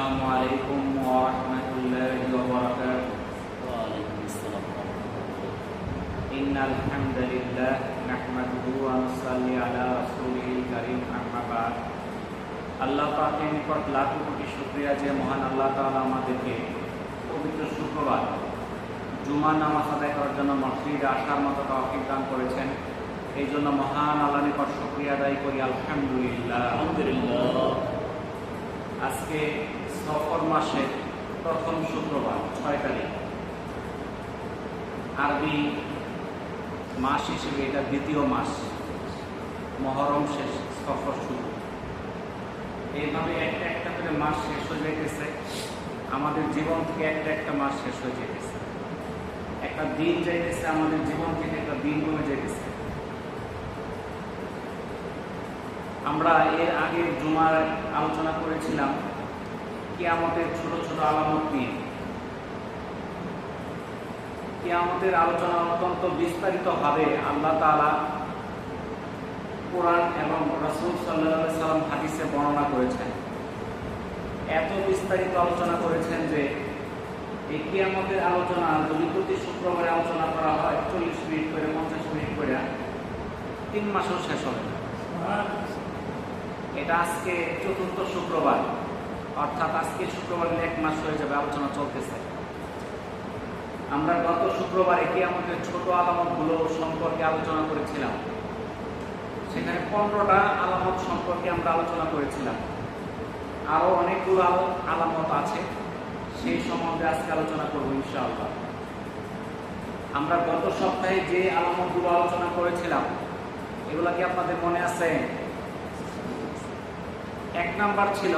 আসসালামু আলাইকুম ওয়া রাহমাতুল্লাহি ওয়া বারাকাতুহু। ওয়ালাইকুম আসসালাম ওয়া রাহমাতুল্লাহ। ইন্নাল হামদালিল্লাহ নাহমাদুহু ওয়া নুসাল্লি আলা রাসূলিল কারীম, আম্মা বা'দ। আল্লাহ পাকের নিকট লাখ কোটি শুকরিয়া যে মহান আল্লাহ তাআলা আমাদেরকে পবিত্র শুক্রবার জুমার নামাজ আদায় করার জন্য মসজিদে আসার মতো তৌফিক দান করেছেন। এই জন্য মহান আল্লাহর নিকট শুকরিয়া আদায় করি, আলহামদুলিল্লাহ। আলহামদুলিল্লাহ। আজকে সফর মাসের প্রথম শুক্রবার 6 তারিখ, আরবি মাস হিসেবে এটা দ্বিতীয় মাস, মহরম শেষ, সফর শুরু। এইভাবে একটা একটা করে মাস শেষ হয়ে যেতেছে, আমাদের জীবন থেকে একটা একটা মাস শেষ হয়ে যেতেছে, একটা দিন যাইতেছে, আমাদের জীবন থেকে একটা দিন কমে যেতেছে। আমরা এর আগে জুমার আলোচনা করেছিলাম কিয়ামতের ছোট ছোট আলামত নিয়ে। কিয়ামতের আলোচনা অত্যন্ত বিস্তারিতভাবে আল্লাহ তাআলা কোরআন এবং রাসূল সাল্লাল্লাহু আলাইহি সাল্লাম হাদিসে বর্ণনা করেছেন। এত বিস্তারিত আলোচনা করেছেন যে এই কিয়ামতের আলোচনা যদি প্রতি শুক্রবারে আলোচনা করা হয় 40 মিনিট করে, 50 মিনিট করে, 3 মাসও শেষ হবে না। এটা আজকে চতুর্থ শুক্রবার, অর্থাৎ আজকে শুক্রবারে 1 মাস হয়ে যাবে আলোচনা চলতেছে। আমরা গত শুক্রবারে কিয়ামতের ছোট আলামতগুলো সম্পর্কে আলোচনা করেছিলাম। সেখানে 15টা আলামত সম্পর্কে আমরা আলোচনা করেছিলাম। আরও অনেকগুলো আলামত আছে, সেই সম্বন্ধে আজকে আলোচনা করব ইনশাআল্লাহ। আমরা গত সপ্তাহে যে আলামতগুলো আলোচনা করেছিলাম এগুলা কি আপনাদের মনে আছে? 1 নাম্বার ছিল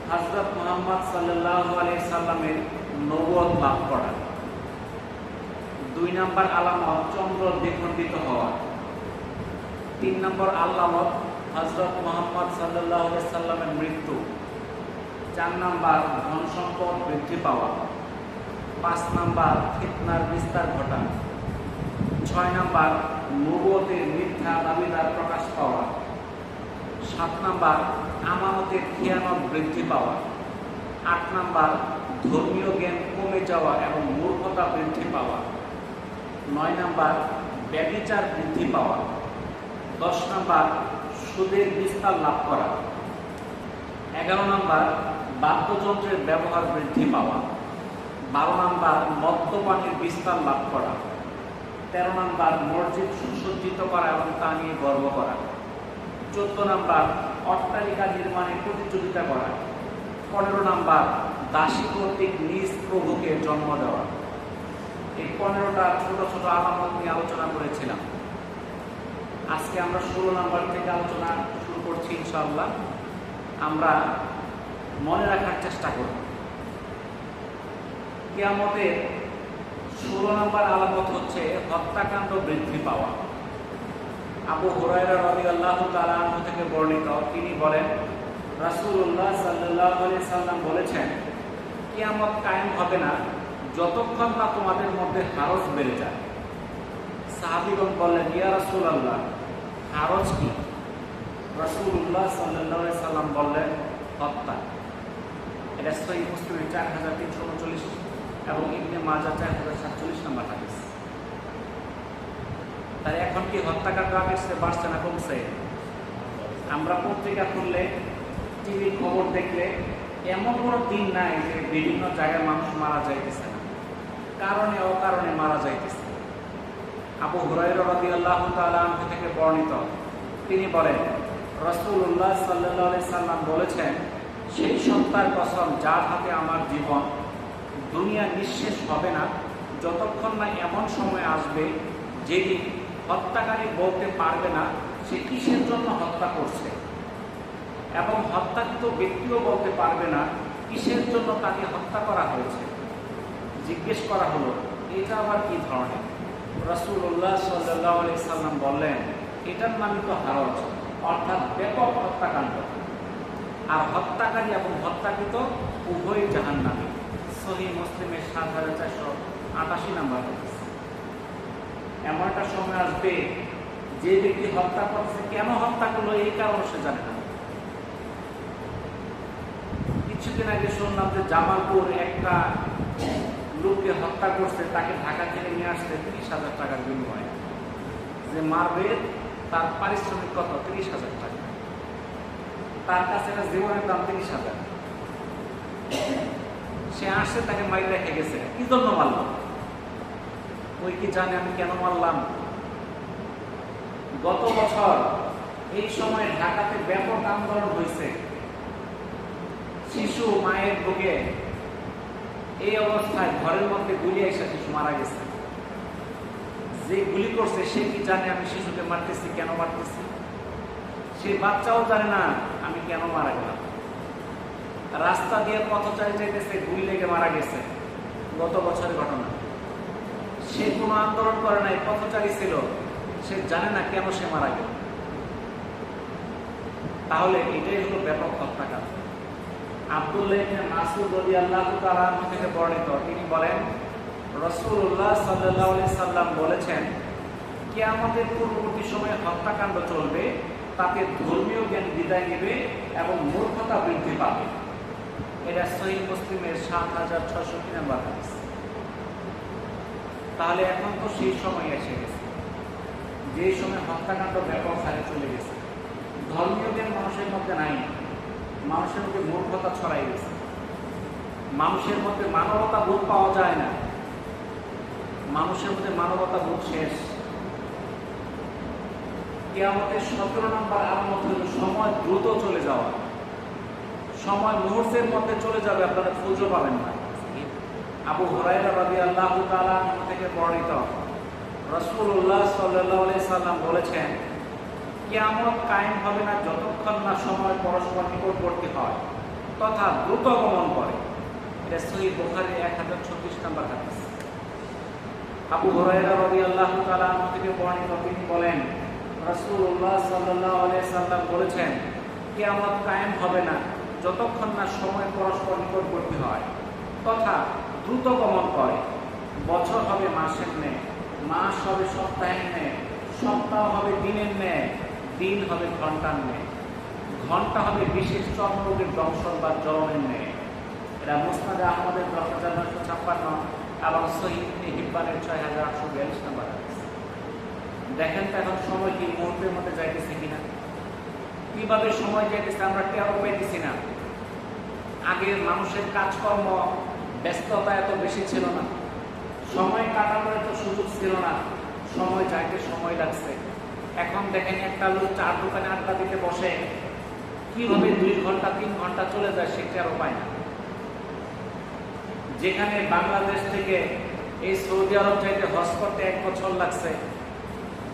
হযরত মুহাম্মদ সাল্লাল্লাহু আলাইহি সাল্লামের নবুয়ত লাভ করা। 2 নাম্বার আলামত চন্দ্র দ্বিখণ্ডিত হওয়া। 3 নম্বর আলামত হযরত মুহাম্মদ সাল্লাল্লাহু আলাইহি সাল্লামের মৃত্যু। 4 নাম্বার ধন সম্পদ বৃদ্ধি পাওয়া। 5 নাম্বার ফিতনার বিস্তার ঘটা। 6 নাম্বার নবুয়তের মিথ্যা দাবিদার প্রকাশ পাওয়া। 7 নাম্বার আমানতের খেয়ানত বৃদ্ধি পাওয়া। 8 নাম্বার ধর্মীয় জ্ঞান কমে যাওয়া এবং মূর্খতা বৃদ্ধি পাওয়া। 9 নাম্বার ব্যভিচার বৃদ্ধি পাওয়া। 10 নাম্বার সুদের বিস্তার লাভ করা। 11 নাম্বার বাদ্যযন্ত্রের ব্যবহার বৃদ্ধি পাওয়া। 12 নাম্বার মদ্যপানের বিস্তার লাভ করা। 13 নাম্বার মসজিদ সুসজ্জিত করা এবং তা নিয়ে গর্ব করা। 14 নাম্বার অট্টালিকা নির্মাণে প্রতিযোগিতা করা। 15 নাম্বার দাসী কর্তৃক নিজ প্রভুকে জন্ম দেওয়া। এই 15টা ছোট ছোট আলামত নিয়ে আলোচনা করেছিলাম। আজকে আমরা 16 নাম্বার থেকে আলোচনা শুরু করছি ইনশাআল্লাহ। আমরা মনে রাখার চেষ্টা করব। কিয়ামতের 16 নাম্বার আলামত হচ্ছে হত্যাকাণ্ড বৃদ্ধি পাওয়া। আবু হুরায়রা রাদিয়াল্লাহু তাআলা আনহু থেকে বর্ণিত, তিনি বলেন রাসূলুল্লাহ সাল্লাল্লাহু আলাইহি সাল্লাম বলেছেন, কিয়ামত কায়েম হবে না যতক্ষণ না তোমাদের মধ্যে হারজ বেড়ে যায়। সাহাবীগণ বললেন, ইয়া রাসূলুল্লাহ, হারজ কি? রাসূলুল্লাহ সাল্লাল্লাহু আলাইহি সাল্লাম বললেন, হত্যা। এটা সহিহ মুসলিমের 4339 এবং ইবনে মাজাহ 4047 নম্বর হাদিস। তাই এখন কি হত্যাকাণ্ড আগের চেয়ে বাড়ছে না কমছে? আমরা পত্রিকা খুললে, টিভি খবর দেখলে এমন কোনো দিন নাই যে বিভিন্ন জায়গায় মানুষ মারা যাইতেছে না, কারণে অকারণে মারা যাইতেছে। আবু হুরায়রা রাদিয়াল্লাহু তাআলা আনহু থেকে বর্ণিত, তিনি বলেন রাসূলুল্লাহ সাল্লাল্লাহু আলাইহি সাল্লাম বলেছেন, সেই সত্তার কসম যার হাতে আমার জীবন, দুনিয়া নিঃশেষ হবে না যতক্ষণ না এমন সময় আসবে যেদিন হত্যাকারী বলতে পারবে না সে কিসের জন্য হত্যা করছে, এবং হত্যাকৃত ব্যক্তিও বলতে পারবে না কিসের জন্য তাকে হত্যা করা হয়েছে। জিজ্ঞেস করা হলো, এটা আবার কি ধরনের? রাসূলুল্লাহ সাল্লাল্লাহু আলাইহি সাল্লাম বললেন, এটার নামই তো হারজ, অর্থাৎ ব্যাপক হত্যাকাণ্ড। আর হত্যাকারী এবং হত্যাকৃত উভয় জাহান্নামী। সহিহ মুসলিমের 7488 নম্বর হাদিস। এমন একটা সময় আসবে যে ব্যক্তি হত্যা করছে, কেন হত্যা করলো এই কারণ সে জানে না। কিছুদিন আগে শুনলাম যে জামালপুর একটা লোককে হত্যা করছে, তাকে ঢাকা থেকে নিয়ে আসছে 30,000 টাকার বিনিময়ে। যে মারবে তার পারিশ্রমিক কত? 30,000 টাকা। তার কাছে একটা জীবনের দাম 30,000। সে আসছে, তাকে মাইরে রেখে গেছে। কি জন্য মারল? ওই কি জানে আমি কেন মারলাম? গত বছর এই সময় ঢাকাতে ব্যাপক আন্দোলন হয়েছে। শিশু মায়ের বুকে এই অবস্থায় ঘরের মধ্যে গুলি এসে শিশু মারা গেছে। যে গুলি করছে সে কি জানে আমি শিশুকে মারতেছি, কেন মারতেছি? সে বাচ্চাও জানে না আমি কেন মারা গেলাম। রাস্তা দিয়ে পথচারী যাইতেছে, গুলি লেগে মারা গেছে। গত বছরের ঘটনা। সে কোনো আন্দোলন করে নাই, পথচারী ছিল, সে জানে না কেন সে মারা গেল। তাহলে এটাই হলো ব্যাপক হত্যাকাণ্ড। আব্দুল্লাহ ইবনে মাসউদ রাদিয়াল্লাহু তাআলা আনহু থেকে বর্ণিত, তিনি বলেন রাসূলুল্লাহ সাল্লাল্লাহু আলাইহি সাল্লাম বলেছেন, কিয়ামতের পূর্ববর্তী সময়ে হত্যাকাণ্ড চলবে, তাতে ধর্মীয় জ্ঞান বিদায় নেবে এবং মূর্খতা বৃদ্ধি পাবে। এটা সহিহ মুসলিমের ৭,৬০০ নম্বর হাদিস। তাহলে এখন তো সেই সময় এসে গেছে, যে সময় হত্যাকাণ্ড ব্যাপক হারে চলে গেছে। ধর্মীয় জ্ঞান মানুষের মধ্যে নাই, মানুষের মধ্যে মূর্খতা ছড়াই গেছে। মানুষের মধ্যে মানবতা বোধ পাওয়া যায় না, মানুষের মধ্যে মানবতা বোধ শেষ। কিয়ামতের ১৭ নম্বর আলামত হল সময় দ্রুত চলে যাওয়া। সময় মুহূর্তের মধ্যে চলে যাবে, আপনারা খুঁজে পাবেন না। আবু হুরায়রা রাদিয়াল্লাহু তাআলা আনহু থেকে বর্ণিত, রাসূলুল্লাহ সাল্লাল্লাহু আলাইহি সাল্লাম বলেছেন, কিয়ামত কায়েম হবে না যতক্ষণ না সময় পরস্পর নিকটবর্তী হয় তথা দ্রুত গমন করে। এটা সহিহ বুখারীর 1036 নম্বর হাদিস। আবু হুরায়রা রাদিয়াল্লাহু তাআলা আনহু থেকে বর্ণিত, তিনি বলেন রাসূলুল্লাহ সাল্লাল্লাহু আলাইহি সাল্লাম বলেছেন, কিয়ামত কায়েম হবে না যতক্ষণ না সময় পরস্পর নিকটবর্তী হয় তথা দ্রুত গমন করে। বছর হবে মাসের ন্যায়, মাস হবে সপ্তাহের ন্যায়, সপ্তাহ হবে দিনের ন্যায়, দিন হবে ঘন্টার ন্যায়, ঘন্টা হবে বিশেষ চর্মরোগের দংশন বা জ্বলনের ন্যায়। এটা মুসনাদে আহমদের ১০,৯৫৬ এবং সহিহ ইবনে হিব্বানের ৬,৮৪২ নম্বর হাদিস। দেখেন তো এখন সময় কি মুহূর্তের মধ্যে যাইতেছে কিনা? কিভাবে সময় যাইতেছে আমরা টেরও পাইতেছি না। আগে মানুষের কাজকর্ম ব্যস্ততা এত বেশি ছিল না, সময় কাটানোর এত সুযোগ ছিল না, সময় যাইতে সময় লাগছে। এখন দেখেন একটা লোক ৪ দোকানে আড্ডা দিতে বসে, কিভাবে ২ ঘন্টা ৩ ঘন্টা চলে যায় সে টেরও পায় না। যেখানে বাংলাদেশ থেকে এই সৌদি আরব যাইতে হজ করতে ১ বছর লাগছে,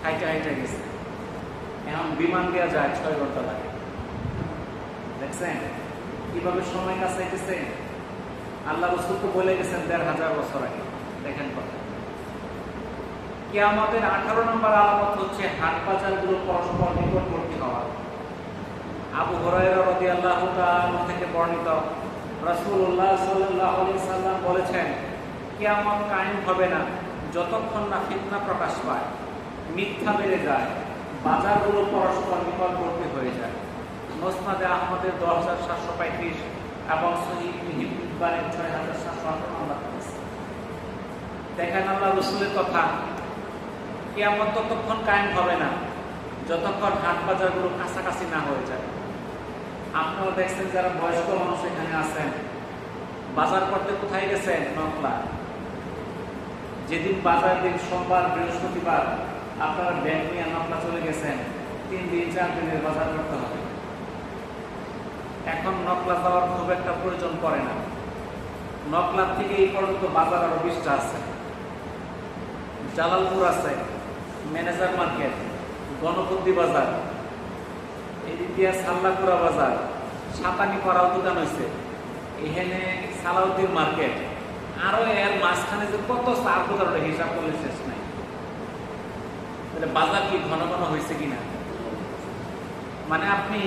হাইটে হাইটে গেছে। এখন বিমান দেওয়া যায় ৬ ঘন্টা লাগে। দেখছেন কিভাবে সময় কাছে গেছে? আল্লাহ রাসূল তো বলে গেছেন ১৫০০ বছর আগে। দেখেন কথা। কিয়ামতের ১৮ নম্বর আলামত হচ্ছে হাট বাজারগুলো পরস্পর নিকটবর্তী হওয়া। আবু হুরায়রা রাদিয়াল্লাহু তাআলা থেকে বর্ণিত, রাসূলুল্লাহ সাল্লাল্লাহু আলাইহি সাল্লাম বলেছেন, কিয়ামত কায়েম হবে না যতক্ষণ না ফিতনা প্রকাশ পায়, মিথ্যা বেড়ে যায়, বাজারগুলো পরস্পর নিকটবর্তী হয়ে যায়। মুসনাদে আহমদের ১০,৭৩৫ এবং সহিহ ইবনে হিব্বানের ৬,৭১৮ নম্বর হাদিস। দেখেন আল্লাহ রাসূলের কথা, কিয়ামত ততক্ষণ কায়েম হবে না যতক্ষণ হাট বাজারগুলো কাছাকাছি না হয়ে যায়। আপনারা দেখছেন যারা বয়স্ক মানুষ এখানে আছেন, বাজার করতে কোথায় গেছেন? নকলা। যেদিন বাজার দিন সোমবার বৃহস্পতিবার, আপনারা ব্যাগ নিয়ে নকলা চলে গেছেন, ৩ দিন ৪ দিনের বাজার করতে হবে। এখন নকলা যাওয়ার খুব একটা প্রয়োজন পড়ে না। নকলার থেকে এই পর্যন্ত বাজার আরো ২০টা আছে। জালালপুর আছে, ম্যানেজার মার্কেট, গণপতি বাজার, এদিক দিয়ে সাল্লাকুড়া বাজার, সাতানি পাড়াও দোকান হয়েছে, এখানে সালাউদ্দিন মার্কেট, আরো এর মাঝখানে যে কত চার দোকান হিসাব করলে শেষ নাই। তাহলে বাজার কি ঘন ঘন হয়েছে কিনা? মানে আপনি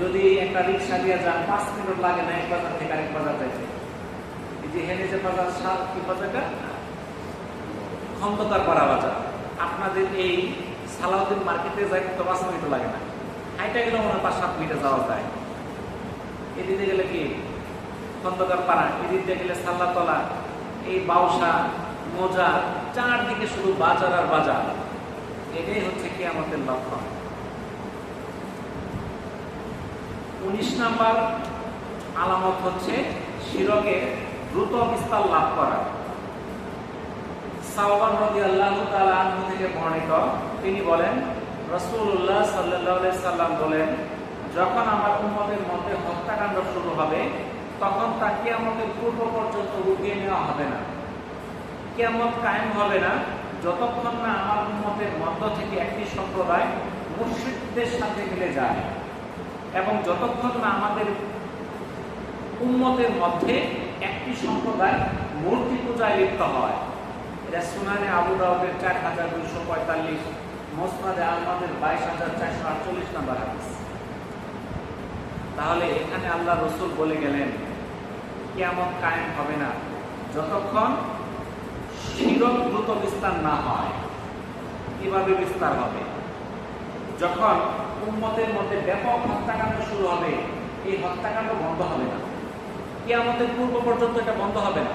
যদি একটা রিক্সা দিয়ে যান ৫ মিনিট লাগে না এক বাজার থেকে আরেক বাজার যাইতে। এই যে হেনে যে বাজার, কি বাজারটা? খন্দকার পাড়া বাজার। আপনাদের এই সালাউদ্দিন মার্কেটে যাইতে তো ৫ মিনিট লাগে না, হাইটা গেলে মনে হয় ৫-৭ মিনিটে যাওয়া যায়। এদিকে গেলে কি খন্দকার পাড়া, এদিকে গেলে সাল্লাতলা, এই বাউসা মোজা, চারদিকে শুধু বাজার আর বাজার। এটাই হচ্ছে কিয়ামতের লক্ষণ। 19 নাম্বার আলামত হচ্ছে শিরকের দ্রুত বিস্তার লাভ করা। সাওবান রাদিয়াল্লাহু তাআলা আনহু থেকে বর্ণিত, তিনি বলেন রাসূলুল্লাহ সাল্লাল্লাহু আলাইহি সাল্লাম বলেন, যখন আমার উম্মতের মধ্যে হত্যাকাণ্ড শুরু হবে তখন তা কিয়ামতের পূর্ব পর্যন্ত উঠিয়ে নেওয়া হবে না। কিয়ামত কায়েম হবে না যতক্ষণ না আমার উম্মতের মধ্য থেকে একটি সম্প্রদায় মুশরিকদের সাথে মিলে যায়, এবং যতক্ষণ না আমাদের উম্মতের মধ্যে একটি সম্প্রদায় মূর্তি পূজায় লিপ্ত হয়। এটা সুনানে আবু দাউদের 4245, মুসনাদে আহমদের 22448 নম্বর হাদিস। তাহলে এখানে আল্লাহ রসুল বলে গেলেন কিয়ামত কায়েম হবে না যতক্ষণ শিরক দ্রুত বিস্তার না হয়। কিভাবে বিস্তার হবে? যখন উম্মতের মধ্যে ব্যাপক হত্যাকাণ্ড শুরু হবে, এই হত্যাকাণ্ড বন্ধ হবে না, কিয়ামতের পূর্ব পর্যন্ত এটা বন্ধ হবে না।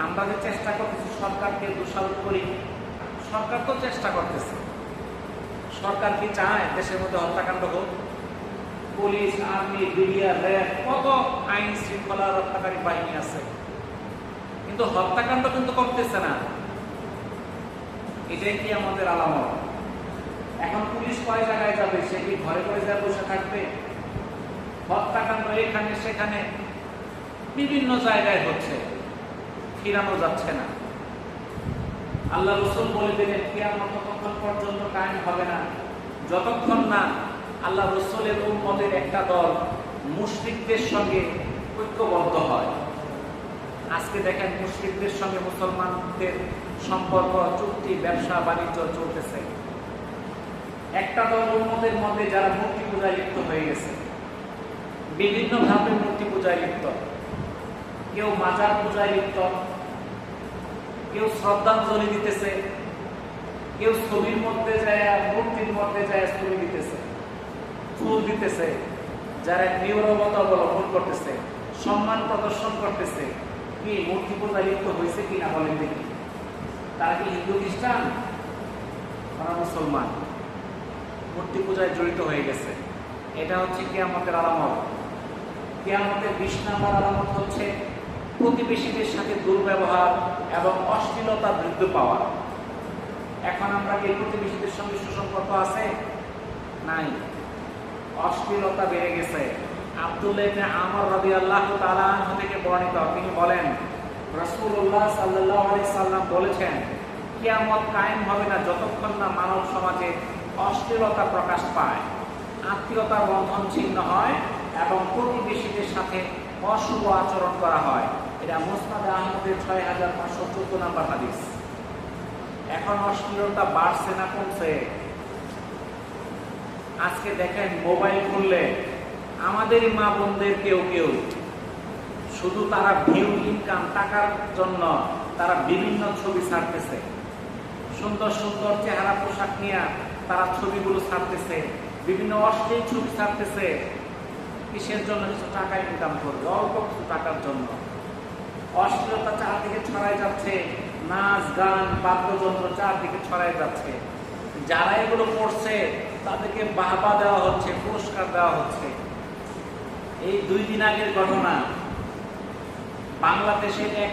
আমরা যে চেষ্টা করতেছি সরকারকে দোষারোপ করি, সরকার তো চেষ্টা করতেছে। সরকার কি চায় দেশের মধ্যে হত্যাকাণ্ড হোক? পুলিশ, আর্মি, বিডিআর, র্যাব, কত আইন শৃঙ্খলা রক্ষাকারী বাহিনী আছে, কিন্তু হত্যাকাণ্ড কিন্তু কমতেছে না। এটাই কি আমাদের আলামত। এখন পুলিশ কয় জায়গায় যাবে? সে কি ঘরে ঘরে যা বসে থাকবে? হত্যাকাণ্ড এখানে সেখানে বিভিন্ন জায়গায় হচ্ছে, ফিরানো যাচ্ছে না। আল্লাহ রাসূল বলে দিলেন কিয়ামত ততক্ষণ পর্যন্ত কায়েম হবে না যতক্ষণ না আল্লাহ রাসূলের উম্মতের একটা দল মুশরিকদের সঙ্গে ঐক্যবদ্ধ হয়। আজকে দেখেন মুশরিকদের সঙ্গে মুসলমানদের সম্পর্ক, চুক্তি, ব্যবসা বাণিজ্য চলতেছে। একটা দল উম্মতের মধ্যে যারা মূর্তি পূজায় লিপ্ত হয়ে গেছে, বিভিন্ন ভাবে মূর্তি পূজায় লিপ্ত, কেউ মাজার পূজায় লিপ্ত, কেউ শ্রদ্ধাঞ্জলি দিতেছে, কেউ ছবির মধ্যে যায়, মূর্তির মধ্যে যায় ছবি দিতেছে, ফুল দিতেছে, যারা নিরবতা অবলম্বন করতেছে, সম্মান প্রদর্শন করতেছে। কি মূর্তি পূজায় লিপ্ত হয়েছে কিনা বলেন দেখি? তারা কি হিন্দু খ্রিস্টান? তারা মুসলমান, মূর্তি পূজায় জড়িত হয়ে গেছে। এটা হচ্ছে কিয়ামতের আলামত। কিয়ামতের 20 নম্বর আলামত হচ্ছে প্রতিবেশীদের সাথে দুর্ব্যবহার এবং অশ্লীলতা বৃদ্ধি পাওয়া। এখন আমরা কি প্রতিবেশীদের সঙ্গে সুসম্পর্ক আছে? নাই, অশ্লীলতা বেড়ে গেছে। আব্দুল্লাহ ইবনে আমর রাদিয়াল্লাহু তাআলা আনহু থেকে বর্ণিত, তিনি বলেন রাসূলুল্লাহ সাল্লাল্লাহু আলাইহি সাল্লাম বলেছেন কিয়ামত কায়েম হবে না যতক্ষণ না মানব সমাজে অশ্লীলতা প্রকাশ পায়, আত্মীয়তার বন্ধন ছিন্ন হয় এবং প্রতিবেশীদের সাথে অশুভ আচরণ করা হয়। এটা মুসনাদে আহমদের 6514 নম্বর হাদিস। এখন অশ্লীলতা বাড়ছে না কমছে? আজকে দেখেন মোবাইল খুললে আমাদেরই মা বোনদের কেউ কেউ শুধু তারা ভিউ, ইনকাম, টাকার জন্য তারা বিভিন্ন ছবি ছাড়তেছে, সুন্দর সুন্দর চেহারা পোশাক নিয়ে তারা ছবিগুলো ছাড়তেছে, বিভিন্ন অশ্লীল ছবি ছাড়তেছে। কিসের জন্য? কিছু টাকা ইনকাম করবে, অল্প কিছু টাকার জন্য। অশ্লীলতা চারদিকে ছড়াই যাচ্ছে, নাচ গান বাদ্যযন্ত্র চারদিকে ছড়াই যাচ্ছে। যারা এগুলো করছে তাদেরকে বাহবা দেওয়া হচ্ছে, পুরস্কার দেওয়া হচ্ছে। এই 2 দিন আগের ঘটনা, বাংলাদেশের এক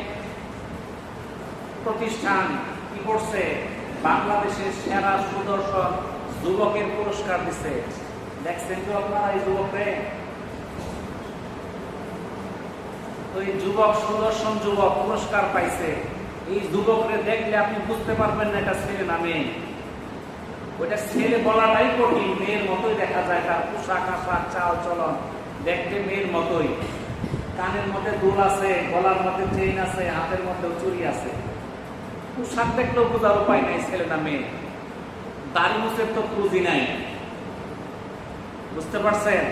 প্রতিষ্ঠান কি করছে, বাংলাদেশের সেরা সুদর্শন যুবকের পুরস্কার দিচ্ছে। দেখছেন তো আপনারা এই যুবকরে? তো এই যুবক, সুদর্শন যুবক পুরস্কার পাইছে। এই যুবকরে দেখলে আপনি বুঝতে পারবেন না এটা ছেলে না মেয়ে। ওইটা ছেলে বলাটাই কঠিন, মেয়ের মতোই দেখা যায়। তার পোশাক আশাক, চাল চলন দেখতে মেয়ের মতোই। কানের মধ্যে দুল আছে, গলার মধ্যে চেইন আছে, হাতের মধ্যে চুড়ি আছে। পোশাক দেখলেও বোঝার উপায় নাই ছেলে না মেয়ে। দাড়ি মুছের তো পুঁজি নাই, বুঝতে পারছেন?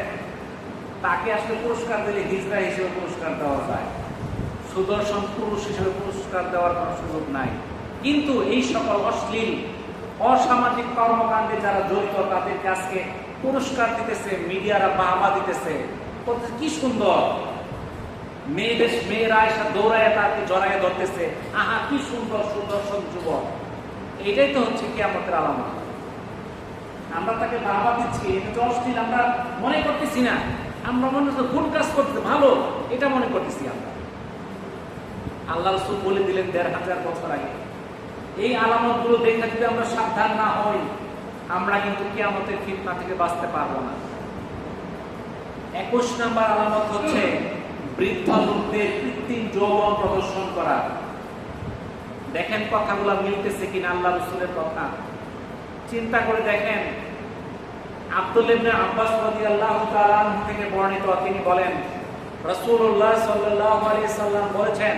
তাকে আসলে পুরস্কার দিলে হিজড়া হিসেবে পুরস্কার দেওয়া যায়, সুদর্শন পুরুষ হিসেবে পুরস্কার দেওয়ার কোনো সুযোগ নাই। কিন্তু এই সকল অশ্লীল অসামাজিক কর্মকাণ্ডে যারা জড়িত তাদেরকে আজকে পুরস্কার দিতেছে, মিডিয়ারা বাহবা দিতেছে। বলতেছে কি সুন্দর, মেয়েরা এসে দৌড়ায় তাকে জড়ায় ধরতেছে, আহা কি সুন্দর সুদর্শন যুবক। এটাই তো হচ্ছে কিয়ামতের আলামত। আমরা তাকে বাবা দিচ্ছি, এটা অশ্লীল আমরা মনে করতেছি না, আমরা মনে হচ্ছে গুড কাজ করতেছি, ভালো এটা মনে করতেছি আমরা। আল্লাহ রাসূল বলে দিলেন ১৫০০ বছর আগে, এই আলামত গুলো দেখে যদি আমরা সাবধান না হই, আমরা কিন্তু কিয়ামতের ফিতনা থেকে বাঁচতে পারবো না। ২১ নম্বর আলামত হচ্ছে বৃদ্ধ লোকদের কৃত্রিম যৌবন প্রদর্শন করা। দেখেন কথাগুলো মিলতেছে কিনা আল্লাহ রাসূলের কথা, চিন্তা করে দেখেন। আব্দুল্লাহ ইবনে আব্বাস রাদিয়াল্লাহু তাআলা আনহু থেকে বর্ণিত, তিনি বলেন রাসূলুল্লাহ সাল্লাল্লাহু আলাইহি সাল্লাম বলেছেন,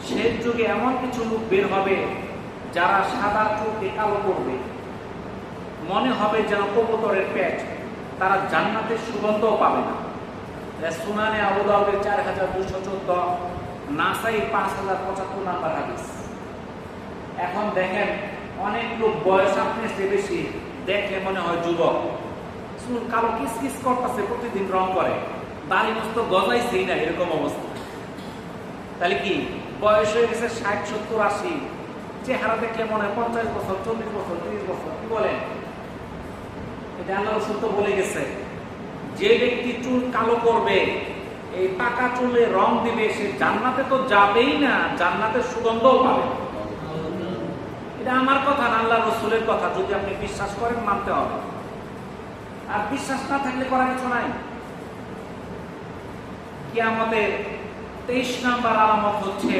শেষ যুগে এমন কিছু লোক বের হবে যারা সাদা চুলকে কালো করবে, মনে হবে যেন কবুতরের পেট, তারা জান্নাতের সুগন্ধও পাবে না। সুনানে আবু দাউদের ৪২১৪, নাসাই ৫০৭৫ নাম্বার হাদিস। এখন দেখেন অনেক লোক বয়স আপনার চেয়ে বেশি, দেখলে মনে হয় যুবক, চুল কালো কিসকিস করতেছে, প্রতিদিন রং করে, দাড়ি মস্ত গজাইছেই না, এরকম অবস্থা। তাহলে কি বয়স হয়ে গেছে ৬০ ৭০ ৮০, চেহারা দেখলে মনে হয় ৫০ বছর ৪০ বছর ৩০ বছর। কি বলেন? এটা আল্লাহ রাসূল তো বলে গেছে, যে ব্যক্তি চুল কালো করবে, এই পাকা চুলে রং দিবে, সে জান্নাতে তো যাবেই না, জান্নাতের সুগন্ধও পাবে। এটা আমার কথা না, আল্লাহ রাসূলের কথা। যদি আপনি বিশ্বাস করেন মানতে হবে, আর বিশ্বাস না থাকলে করার কিছু নাই। কিয়ামতের ২৩ নম্বর আলামত হচ্ছে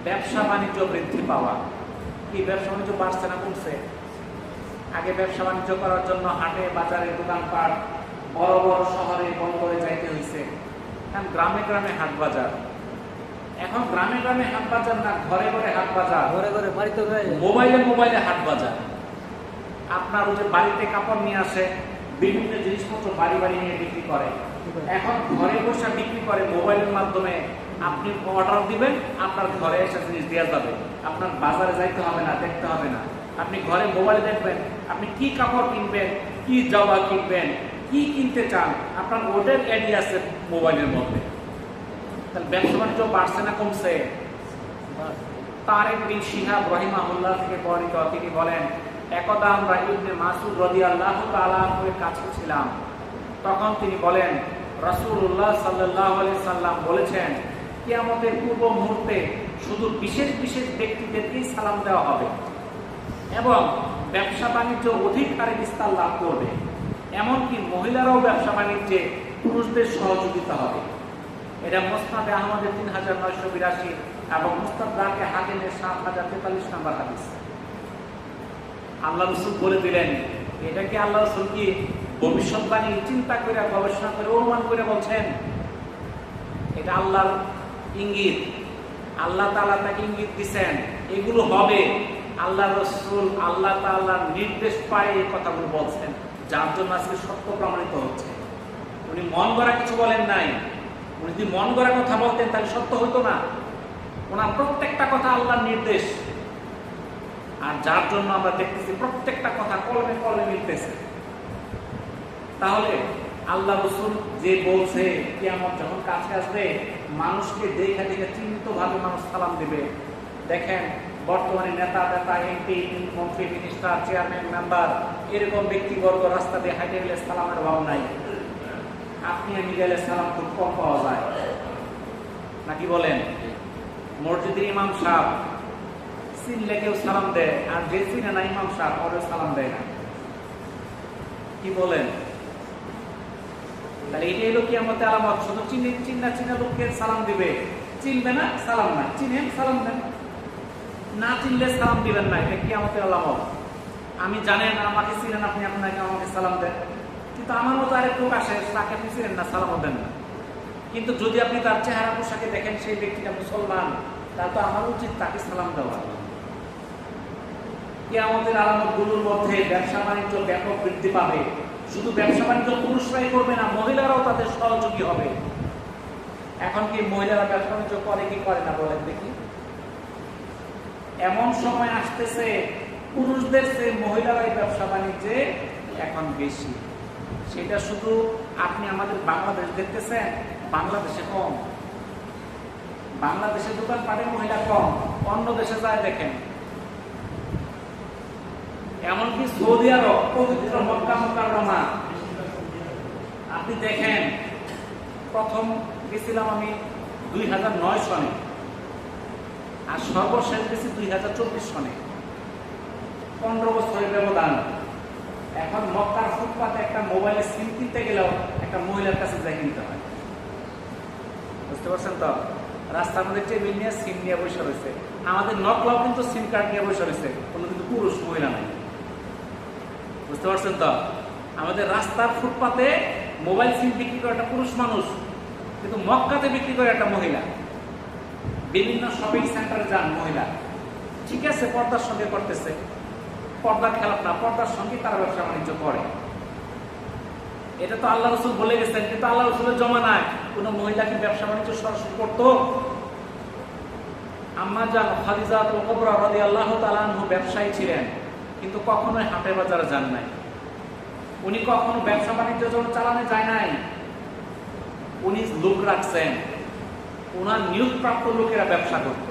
ব্যবসা বাণিজ্য বৃদ্ধি পাওয়া। কি ব্যবসা বাণিজ্য বাড়ছে না কমছে? আগে ব্যবসা বাণিজ্য করার জন্য হাটে বাজারে দোকানপাট, বড় বড় শহরে বন্দরে যাইতে হয়েছে, এখন গ্রামে গ্রামে হাট বাজার। এখন গ্রামে গ্রামে হাট বাজার না, ঘরে ঘরে হাট বাজার, ঘরে ঘরে বাড়িতে মোবাইলে হাট বাজার। আপনার ওই যে বাড়িতে কাপড় নিয়ে আসে, বিভিন্ন জিনিসপত্র বাড়ি বাড়ি নিয়ে বিক্রি করে। এখন ঘরে বসে বিক্রি করে মোবাইলের মাধ্যমে। আপনি অর্ডার দিবেন, আপনার ঘরে এসে জিনিস দেওয়া যাবে, আপনার বাজারে যাইতে হবে না, দেখতে হবে না। আপনি ঘরে মোবাইলে দেখবেন আপনি কি কাপড় কিনবেন, কি জামা কিনবেন, কি কিনতে চান, আপনার ওটার আইডিয়া আছে মোবাইলের মধ্যে। তাহলে ব্যবসা বাণিজ্য বাড়ছে না কমছে? তারেক বিন শিহাব রাহিমাহুল্লাহ থেকে বর্ণিত, তিনি বলেন, একদা আমরা ইবনে মাসউদ রাদিয়াল্লাহু তাআলা আনহুর কাছে ছিলাম, তখন তিনি বলেন রাসূলুল্লাহ সাল্লাল্লাহু আলাইহি সাল্লাম বলেছেন, কিয়ামতের পূর্ব মুহূর্তে শুধু বিশেষ বিশেষ ব্যক্তিদেরকেই সালাম দেওয়া হবে এবং ব্যবসা বাণিজ্য অধিক হারে বিস্তার লাভ করবে। এমনকি মহিলারাও ব্যবসা বাণিজ্যে পুরুষদের সহযোগিতা হবে। এটা মুসনাদে আহমদের ৩৯৮২ এবং মুস্তাদরাকে হাকিমের ৭০৪৩ নম্বর হাদিস। আল্লাহ রাসূল বলে দিলেন, এটা কি আল্লাহ রাসূল কি ভবিষ্যৎবাণী চিন্তা করে গবেষণা করে অনুমান করে বলছেন? এটা আল্লাহর ইঙ্গিত, আল্লাহ তাআলা তাকে ইঙ্গিত দিচ্ছেন এগুলো হবে। আল্লাহ রাসূল আল্লাহ তাআলার নির্দেশ পায় এই কথাগুলো বলছেন, যার জন্য আজকে সত্য প্রমাণিত হচ্ছে। উনি মন গড়া কিছু বলেন নাই। উনি যদি মন গড়া কথা বলতেন তাহলে সত্য হতো না। ওনার প্রত্যেকটা কথা আল্লাহর নির্দেশ, আর যার জন্য আমরা দেখতেছি প্রত্যেকটা কথা কলমে কলমে মিলতেছে। তাহলে আল্লাহ রাসূল যে বলছে কিয়ামত যখন কাছে আসবে, মানুষকে দেখে দেখে চিহ্নিত ভাবে মানুষ সালাম দিবে। দেখেন বর্তমানে নেতা এমপি মন্ত্রী মিনিস্টার চেয়ারম্যান মেম্বার এরকম ব্যক্তিবর্গ রাস্তা দিয়ে হাঁটে গেলে সালামের অভাব নাই। আপনি আমি গেলে সালাম খুব কম পাওয়া যায়, নাকি বলেন? মসজিদের ইমাম সাহেব চিনলে কেউ সালাম দেয়, আর যে চিনে না ইমাম সাহেব ওরা সালাম দেয় না। কি বলেন? তাহলে এটাই হলো কিয়ামতের আলামত। শুধু চিনা লোককে সালাম দিবে, চিনবে না সালাম না, চিনেন সালাম দেন, না চিনলে সালাম দিবেন না। এটা কিয়ামতের আলামত। আমি জানেন আমাকে চিনেন, আপনি আপনাকে আমাকে সালাম দেন, কিন্তু আমার মতো আরেক লোক আসে, তাকে আপনি চিনেন না, সালামও দেন না। কিন্তু যদি আপনি তার চেহারা পোশাকে দেখেন সেই ব্যক্তিটা মুসলমান, তাহলে তো আমার উচিত তাকে সালাম দেওয়া। কিয়ামতের আলামতগুলোর মধ্যে ব্যবসা বাণিজ্য ব্যাপক বৃদ্ধি পাবে। শুধু ব্যবসা বাণিজ্য পুরুষরাই করবে না, মহিলারাও তাদের সহযোগী হবে। এখন কি মহিলারা ব্যবসা বাণিজ্য করে কি করে না বলেন দেখি? এমন সময় আসতেছে পুরুষদের চেয়ে মহিলারাই ব্যবসা বাণিজ্যে এখন বেশি। সেটা শুধু আপনি আমাদের বাংলাদেশ দেখতেছেন, বাংলাদেশে কম, বাংলাদেশে দোকানপাটের মহিলা কম, অন্য দেশে যায় দেখেন। এমনকি সৌদি আরব, পবিত্র মক্কা মুকাররমা, আপনি দেখেন, প্রথম গেছিলাম আমি 2009 সনে, আর সর্বশেষ গেছি 2024 সনে, 15 বছরের ব্যবধান। এখন মক্কার ফুটপাতে একটা মোবাইলের সিম কিনতে গেলেও একটা মহিলার কাছে যাই কিনতে হয়, বুঝতে পারছেন তো? রাস্তার মধ্যে টেবিল নিয়ে সিম নিয়ে বসে রয়েছে। আমাদের নকলাও কিন্তু সিম কার্ড নিয়ে বসে রয়েছে, কোনো কিন্তু পুরুষ মহিলা নাই, বুঝতে পারছেন তো? আমাদের রাস্তার ফুটপাতে মোবাইল সিম বিক্রি করে একটা পুরুষ মানুষ, কিন্তু মক্কাতে বিক্রি করে একটা মহিলা। বিভিন্ন শপিং সেন্টারে যান মহিলা, ঠিক আছে, পর্দার সঙ্গে করতেছে, পর্দার খেলাপ না, পর্দার সঙ্গে তারা ব্যবসা বাণিজ্য করে। এটা তো আল্লাহ রসুল বলে গেছেন, কিন্তু আল্লাহ রসুলের জমানায় কোন মহিলা কি ব্যবসা বাণিজ্য সরাসরি করতো? আম্মা জান খাদিজাতুল কুবরা রাদিয়াল্লাহু তাআলা আনহা ব্যবসায়ী ছিলেন, কিন্তু কখনোই হাটে বাজারে যান নাই। উনি কখনো ব্যবসা বাণিজ্যের জন্য চালানে যায় নাই। উনি লোক রাখছেন, ওনার নিয়োগপ্রাপ্ত লোকেরা ব্যবসা করত,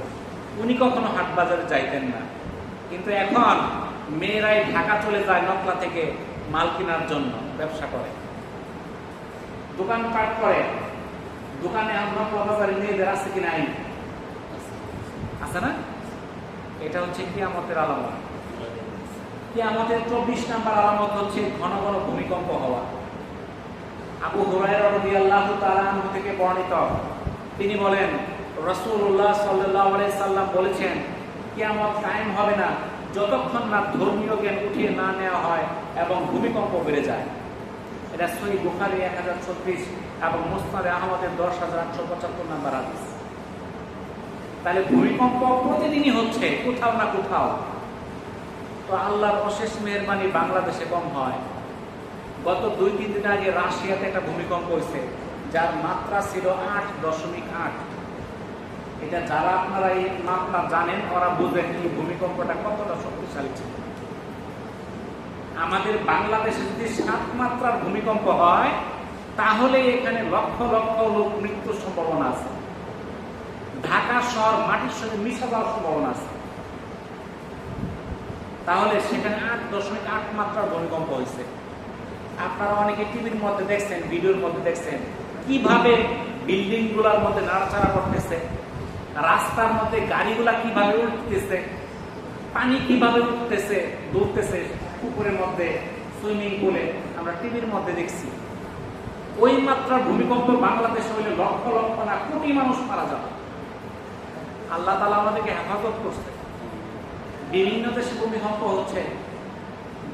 উনি কখনো হাট বাজারে যাইতেন না। কিন্তু এখন মেয়েরাই ঢাকা চলে যায় নকলা থেকে মাল কেনার জন্য, ব্যবসা করে, দোকানপাট করে। দোকানে আমরা বাজারে মেয়েদের আছে কি নাই? আছে না? এটা হচ্ছে কিয়ামতের আলামত। কিয়ামতের 24 নম্বর আলামত হচ্ছে ঘন ঘন ভূমিকম্প হওয়া। আবু হুরায়রা রাদিয়াল্লাহু তাআলা আনহু থেকে বর্ণিত, তিনি বলেন রাসূলুল্লাহ সাল্লাল্লাহু আলাইহি সাল্লাম বলেছেন, কিয়ামত কায়েম হবে না যতক্ষণ না ধর্মীয় জ্ঞান উঠিয়ে না নেওয়া হয় এবং ভূমিকম্প বেড়ে যায়। এটা সহিহ বুখারী 1036 এবং মুসনাদ আহমদের 10875 নম্বর হাদিস। তাহলে ভূমিকম্প প্রতিদিনই হচ্ছে কোথাও না কোথাও। তো আল্লাহর অশেষ মেহেরবানি বাংলাদেশে কম হয়। গত 2-3 দিন আগে রাশিয়াতে একটা ভূমিকম্প হয়েছে, যার মাত্রা ছিল 8.8। এটা যারা আপনারা এই মাত্রা জানেন ওরা বুঝবেন এই ভূমিকম্পটা কতটা শক্তিশালী ছিল। আমাদের বাংলাদেশে যদি 7 মাত্রার ভূমিকম্প হয়, তাহলে এখানে লক্ষ লক্ষ লোক মৃত্যুর সম্ভাবনা আছে। ঢাকা শহর মাটির সঙ্গে মিশে যাওয়ার সম্ভাবনা আছে। তাহলে সেখানে 8.8 মাত্রার ভূমিকম্প হয়েছে। আপনারা অনেকে টিভির মধ্যে দেখছেন, ভিডিওর মধ্যে দেখছেন কিভাবে বিল্ডিং গুলার মধ্যে নাড়াচাড়া করতেছে, রাস্তার মধ্যে গাড়িগুলা কিভাবে উঠতেছে, পানি কিভাবে উঠতেছে, দৌড়তেছে পুকুরের মধ্যে, সুইমিং পুলে, আমরা টিভির মধ্যে দেখছি। ওই মাত্রার ভূমিকম্প বাংলাদেশে হইলে লক্ষ লক্ষ না কোটি মানুষ মারা যাবে। আল্লাহ তাআলা আমাদেরকে হেফাজত করছে। বিভিন্ন দেশে ভূমিকম্প হচ্ছে।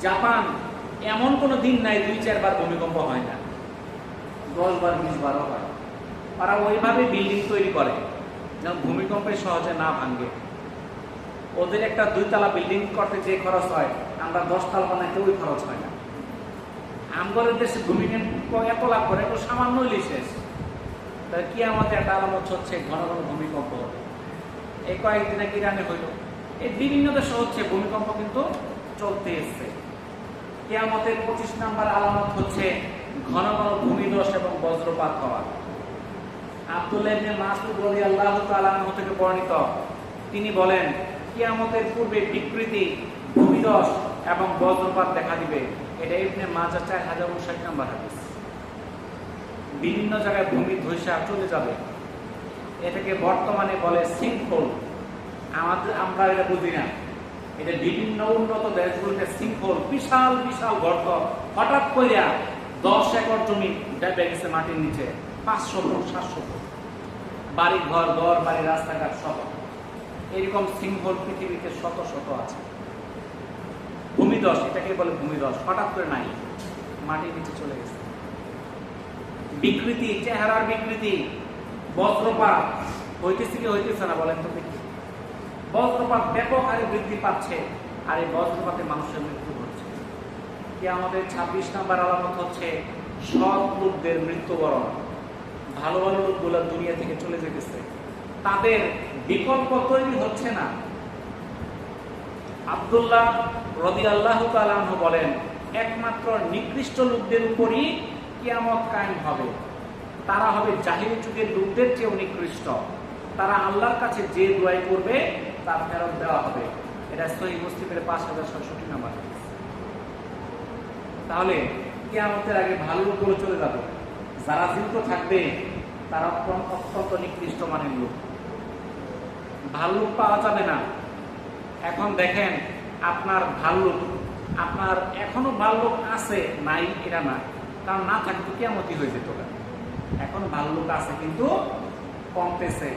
জাপান, এমন কোনো দিন নাই 2-4 বার ভূমিকম্প হয় না, 10 বার 20 বারও হয়। ওরা ওইভাবে বিল্ডিং তৈরি করে যেন ভূমিকম্পে সহজে না ভাঙে। ওদের একটা 2 তলা বিল্ডিং করতে যে খরচ হয়, আমরা 10 তলা বানাইতে ওই খরচ হয় না। আমগরের দেশে ভূমিকম্প এত লাভ করে, এত সামান্য হইলেই শেষ। তাহলে কি আমাদের একটা আলামত হচ্ছে ঘন ঘন ভূমিকম্প হবে। এই কয়েকদিন আগে ইরানে হইল, এই বিভিন্ন দেশে হচ্ছে ভূমিকম্প, কিন্তু চলতে এসছে। কিয়ামতের 25 নম্বর আলামত হচ্ছে ঘন ঘন ভূমিধস এবং বজ্রপাত হওয়া। আব্দুল্লাহ ইবনে মাসউদ রাদিয়াল্লাহু তাআলা আনহু থেকে বর্ণিত, তিনি বলেন কিয়ামতের পূর্বে বিকৃতি, ভূমিধস এবং বজ্রপাত দেখা দিবে। এটা ইবনে মাজাহ 4059 নম্বর হাদিস। বিভিন্ন জায়গায় ভূমি ধসে চলে যাবে। এটাকে বর্তমানে বলে সিঙ্কহোল। আমরা এটা বুঝি না। এটা বিভিন্ন উন্নত দেশগুলোতে সিঙ্কহোল, বিশাল বিশাল গর্ত, হঠাৎ করে 10 একর জমি ডেবে গেছে মাটির নিচে, 500 ফুট 700 ফুট, বাড়ি ঘর বাড়ি রাস্তাঘাট সহ। এরকম সিঙ্কহোল পৃথিবীতে শত শত আছে। ভূমিধস, এটাকে বলে ভূমিধস, হঠাৎ করে নাই, মাটির নিচে চলে গেছে। বিকৃতি, চেহারার বিকৃতি, বজ্রপাত হইতেছে কি হইতেছে না বলেন তো দেখি? বজ্রপাত ব্যাপক হারে বৃদ্ধি পাচ্ছে, আর এই বজ্রপাতে মানুষের মৃত্যু হচ্ছে। কি আমাদের 26 নম্বর আলামত হচ্ছে সৎ লোকদের মৃত্যুবরণ। ভালো ভালো লোকগুলো দুনিয়া থেকে চলে যেতেছে, তাদের বিকল্প তৈরি হচ্ছে না। আব্দুল্লাহ রাদিয়াল্লাহু তাআলা আনহু বলেন, একমাত্র নিকৃষ্ট লোকদের উপরই কিয়ামত কায়েম হবে। তারা হবে জাহিলি যুগের লোকদের চেয়েও নিকৃষ্ট। তারা আল্লাহর কাছে যে দোয়াই করবে তার ফেরত দেওয়া হবে। এটা সহিহ মুসলিমের 5067 নম্বর। তাহলে কিয়ামতের আগে ভালো লোকগুলো চলে যাবে, যারা জীবিত থাকবে তারা অত্যন্ত নিকৃষ্ট মানের লোক। ভাল্লুক পাওয়া যাবে না। এখন দেখেন আপনার ভাল্লুক, আপনার এখনো ভাল্লুক আছে নাই এটা না, কারণ না থাকলে কিয়ামতই হয়ে যেত। এখন ভাল্লুক আছে কিন্তু কমতেছে।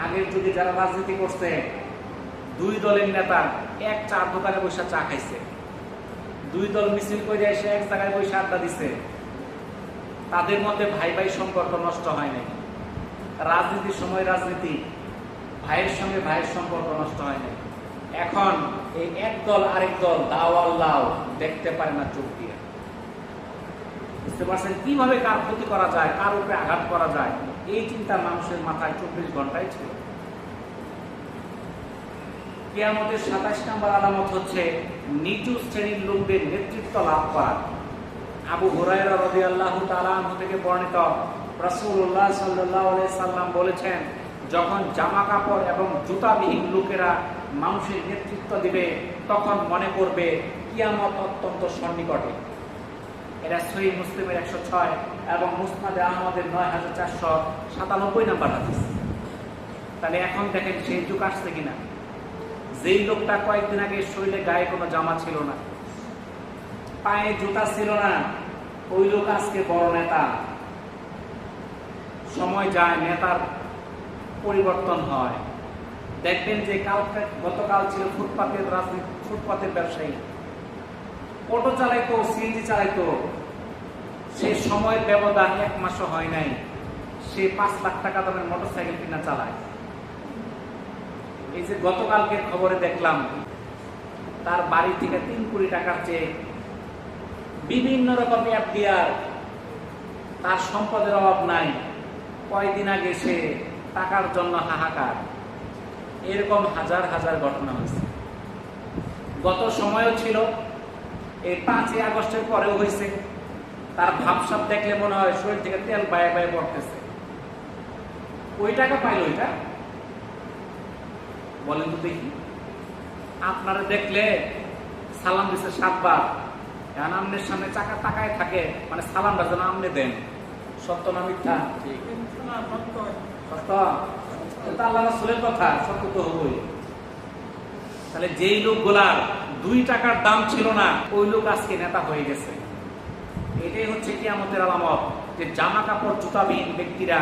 আগের যুগে যারা রাজনীতি করছে, দুই দলের নেতা এক চার দোকানে বসে চা খাইছে, দুই দল মিছিল করে এসে এক জায়গায় বসে আড্ডা দিছে, তাদের মধ্যে ভাই ভাই সম্পর্ক নষ্ট হয় নাই। রাজনীতির সময় রাজনীতি, ভাইয়ের সঙ্গে ভাইয়ের সম্পর্ক নষ্ট হয় নাই। এখন এই এক দল আরেক দল দাওয়াল্লাহ দেখতে পারে না চোখ দিয়ে। বুঝতে পারছেন কিভাবে কার ক্ষতি করা যায়, কার উপরে আঘাত করা যায়, এই চিন্তা মানুষের মাথায় 24 ঘন্টায় ছিল। কিয়ামতের 27 নম্বর আলামত হচ্ছে নিচু শ্রেণীর লোকদের নেতৃত্ব লাভ করা। আবু হুরায়রা রাদিয়াল্লাহু তাআলা আনহু থেকে বর্ণিত, রাসূলুল্লাহ সাল্লাল্লাহু আলাইহি সাল্লাম বলেছেন, যখন জামা কাপড় এবং জুতাবিহীন লোকেরা মানুষের নেতৃত্ব দিবে তখন মনে করবে কিয়ামত অত্যন্ত সন্নিকটে। এটা সহিহ মুসলিমের 106 এবং মুসনাদে আহমদের 9497 নম্বর হাদিস। তাহলে এখন দেখেন সেই যুগ আসছে কিনা। যেই লোকটা কয়েকদিন আগে শরীরে গায়ে কোনো জামা ছিল না, পায়ে জুতা ছিল না, ওই লোক আজকে বড় নেতা। সময় যায়, নেতার পরিবর্তন হয়। দেখবেন যে গতকাল ছিল ফুটপাতের রাজনীতি, ফুটপাতের ব্যবসায়ী, অটো চালাইতো, সিএনজি চালাইতো, সে সময়ের ব্যবধান 1 মাসও হয় নাই, সে 5 লাখ টাকা দামের মোটরসাইকেল কিনা চালায়। এই যে গতকালকের খবরে দেখলাম তার বাড়ি থেকে 3 কোটি টাকার চেক, বিভিন্ন রকম এফডিআর, তার সম্পদের অভাব নাই। কয়েকদিন আগে সে টাকার জন্য হাহাকার। এরকম হাজার হাজার ঘটনা হয়েছে। গত সময়ও ছিল, এই 5ই আগস্টের পরেও হয়েছে। তার ভাবসাব দেখলে মনে হয় শরীর থেকে তেল বায়ে বায়ে পড়তেছে। ওই টাকা পাইল, ওইটা বলেন তো দেখি। আপনারা দেখলে সালাম দিচ্ছে 7 বার, এখন আমনের সামনে চাকা তাকায় থাকে, মানে সালামটা যেন আমনে দেন। সত্য না মিথ্যা? সত্য। আল্লাহ রাসূলের কথা, সত্য তো হবই। তাহলে যেই লোকগুলার 2 টাকার দাম ছিল না, ওই লোক আজকে নেতা হয়ে গেছে। এটাই হচ্ছে কিয়ামতের আলামত, যে জামা কাপড় জুতাবিহীন ব্যক্তিরা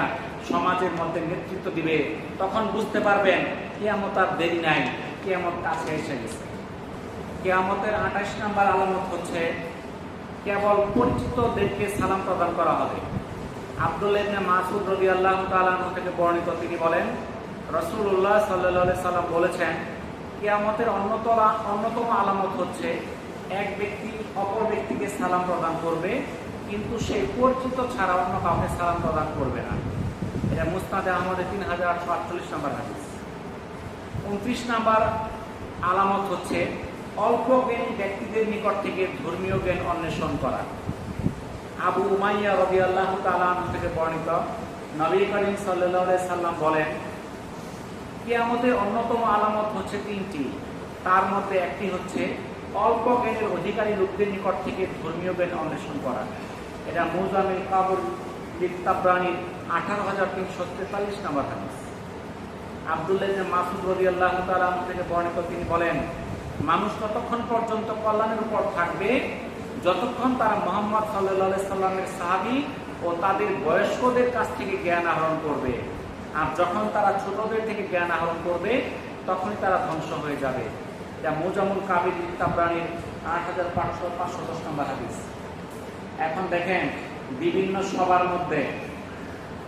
সমাজের মধ্যে নেতৃত্ব দিবে। তখন বুঝতে পারবেন কিয়ামত আর দেরি নাই, কিয়ামত কাছে এসে গেছে। কিয়ামতের 28 নম্বর আলামত হচ্ছে কেবল পরিচিতদেরকে সালাম প্রদান করা হবে। আব্দুল্লাহ ইবনে মাসউদ রাদিয়াল্লাহু তাআলা আনহু থেকে বর্ণিত, তিনি বলেন, রাসূলুল্লাহ সাল্লাল্লাহু আলাইহি সাল্লাম বলেছেন, কিয়ামতের অন্যতম আলামত হচ্ছে এক ব্যক্তি অপর ব্যক্তিকে সালাম প্রদান করবে, কিন্তু সে পরিচিত ছাড়া অন্য কাউকে সালাম প্রদান করবে না। এটা মুসনাদে আহমদের 3848 নম্বর হাদিস। 29 নম্বর আলামত হচ্ছে অল্প জ্ঞানী ব্যক্তিদের নিকট থেকে ধর্মীয় জ্ঞান অন্বেষণ করা। আবু উমাইয়া রাদিয়াল্লাহু তাআলা আনহু থেকে বর্ণিত, নবী করিম সাল্লাল্লাহু আলাইহি সাল্লাম বলেন, কিয়ামতের অন্যতম আলামত হচ্ছে 3টি। তার মধ্যে একটি হচ্ছে অল্প জ্ঞানের অধিকারী লোকদের নিকট থেকে ধর্মীয় জ্ঞান অন্বেষণ করা। এটা মুজামিল কাবুল তাবরানী 18343 নম্বর হাদিস। আব্দুল্লাহ ইবনে মাসউদ রাদিয়াল্লাহু তাআলা আনহু থেকে বর্ণিত, তিনি বলেন, মানুষ ততক্ষণ পর্যন্ত কল্যাণের উপর থাকবে যতক্ষণ তারা মুহাম্মদ সাল্লাল্লাহু আলাইহি সাল্লামের সাহাবী ও তাদের বয়স্কদের কাছ থেকে জ্ঞান আহরণ করবে। আর যখন তারা ছোটদের থেকে জ্ঞান আহরণ করবে তখনই তারা ধ্বংস হয়ে যাবে। এটা মুজামুল কাবির তাবরানীর 8510 নম্বর হাদিস। এখন দেখেন বিভিন্ন সবার মধ্যে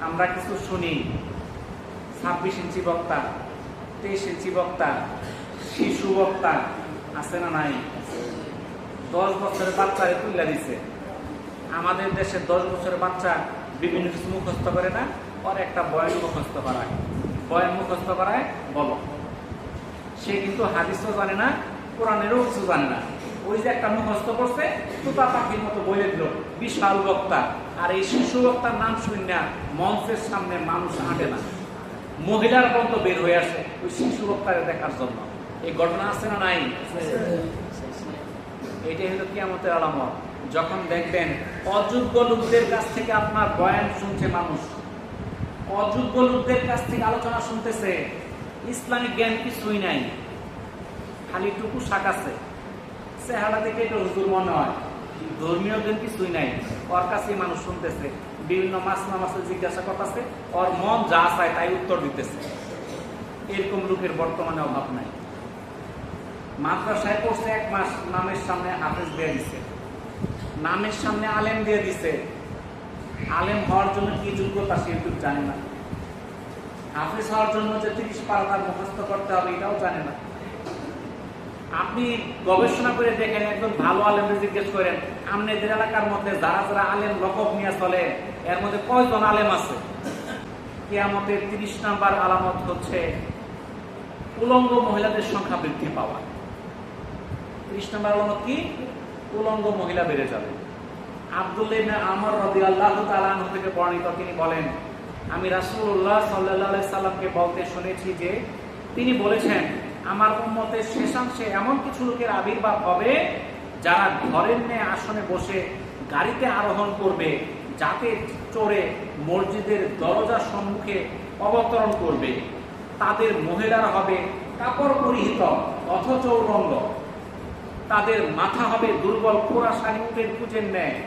আমরা কিছু শুনি, 26 ইঞ্চি বক্তা, 23 ইঞ্চি বক্তা, শিশু বক্তা, আছে না নাই? 10 বছরের বাচ্চারে তুলে দিছে। আমাদের দেশে 10 বছরের বাচ্চা বিভিন্ন কিছু মুখস্থ করে না, ওর একটা বয়ান মুখস্থ করায়। বয়ান মুখস্থ করায় বলো। সে কিন্তু হাদিসও জানে না, কোরআনেরও কিছু জানে না, ওই যে একটা মুখস্থ করছে তোতা পাখির মতো বলে দিল বিশাল বক্তা। আর এই শিশু বক্তার নাম শুনি না মঞ্চের সামনে মানুষ আঁটে না, মহিলার পর্যন্ত বের হয়ে আসে ওই শিশু বক্তারে দেখার জন্য। এই ঘটনা আছে না নাই? এটাই হলো কিয়ামতের আলামত। যখন দেখবেন অযোগ্য লোকদের কাছ থেকে আপনার বয়ান শুনছে মানুষ, অযোগ্য লোকদের কাছ থেকে আলোচনা শুনতেছে, ইসলামিক জ্ঞান কিছুই নাই, খালি টুকু শাক আছে, চেহারা দেখে এটা হুজুর মনে হয়, ধর্মীয় জ্ঞান কিছুই নাই, ওর কাছেই মানুষ শুনতেছে, বিভিন্ন মাসলা মাসে জিজ্ঞাসা করতেছে, ওর মন যা চায় তাই উত্তর দিতেছে। এরকম লোকের বর্তমানে অভাব নাই। মাদ্রাসায় পড়ছে 1 মাস, নামের সামনে হাফেজ দিয়ে দিছে, নামের সামনে আলেম দিয়ে দিছে। আলেম হওয়ার জন্য কি যোগ্যতা সে একটু জানে না, হাফেজ হওয়ার জন্য যে 30 পারা তার মুখস্থ করতে হবে এটাও জানে না। আপনি গবেষণা করে দেখেন, একজন ভালো আলেমকে জিজ্ঞেস করেন আপনাদের এলাকার মধ্যে যারা যারা আলেম লকব নিয়ে চলে এর মধ্যে কয়জন আলেম আছে? কিয়ামতের 30 নাম্বার আলামত হচ্ছে উলঙ্গ মহিলাদের সংখ্যা বৃদ্ধি পাওয়া। 30 নাম্বার আলামত কি? উলঙ্গ মহিলা বেড়ে যাবে। আব্দুল্লাহ ইবনে আমর রাদিয়াল্লাহু তাআলা আনহু থেকে বর্ণিত, তিনি বলেন আমি রাসূলুল্লাহ সাল্লাল্লাহু আলাইহি সাল্লামকে বলতে শুনেছি যে তিনি বলেছেন আমার উম্মতের শেষাংশে এমন কিছু লোকের আবির্ভাব হবে যারা ঘরের ন্যায় আসনে বসে গাড়িতে আরোহণ করবে, যাতে চড়ে মসজিদের দরজার সম্মুখে অবতরণ করবে। তাদের মহিলারা হবে কাপড় পরিহিত অথচ উলঙ্গ, তাদের মাথা হবে দুর্বল খোরাসানি উটের কুচের ন্যায়।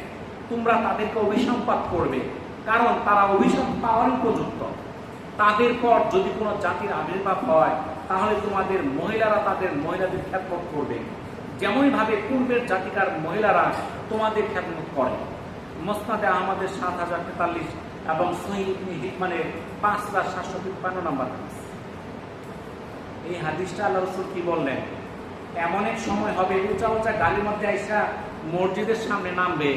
তোমরা তাদেরকে অভিসম্পাত করবে, কারণ তারা অভিশাপ পাওয়ার উপযুক্ত। তাদের পর যদি কোনো জাতির আবির্ভাব হয় তাহলে তোমাদের মহিলারা তাদের মহিলাদের খ্যাতমত করবে, যেমনই ভাবে পূর্বের জাতিকার মহিলারা তোমাদের খ্যাতমত করে। মুসনাদে আহমদের 7043 এবং সহিহ ইবনে হিব্বানের 5753 নম্বর হাদিস। এই হাদিসটা আল্লাহ রাসূল কি বললেন? এমন এক সময় হবে উঁচা উঁচা গাড়ির মধ্যে আইসা মসজিদের সামনে নামবে।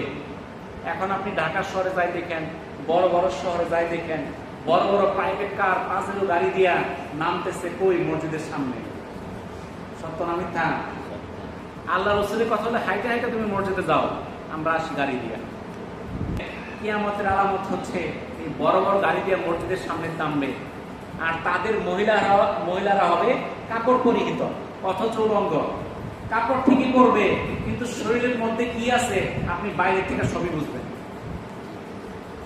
এখন আপনি ঢাকা শহরে যাই দেখেন, বড় বড় শহরে যাই দেখেন, বড় বড় প্রাইভেট কার, পাঁচেরও গাড়ি দিয়া নামতেছে কই মসজিদের সামনে। সত্য না মিথ্যা? আল্লাহ রাসূলের কথা হলে হাইটে হাইটে তুমি মসজিদে যাও, আমরা আসি গাড়ি দিয়া। কিয়ামতের আলামত হচ্ছে এই বড় বড় গাড়ি দিয়ে মসজিদের সামনে নামবে, আর তাদের মহিলারা হবে কাপড় পরিহিত অথচ উলঙ্গ। কাপড় ঠিকই পরবে কিন্তু শরীরের মধ্যে কি আছে আপনি বাইরে থেকে সবই বুঝবেন।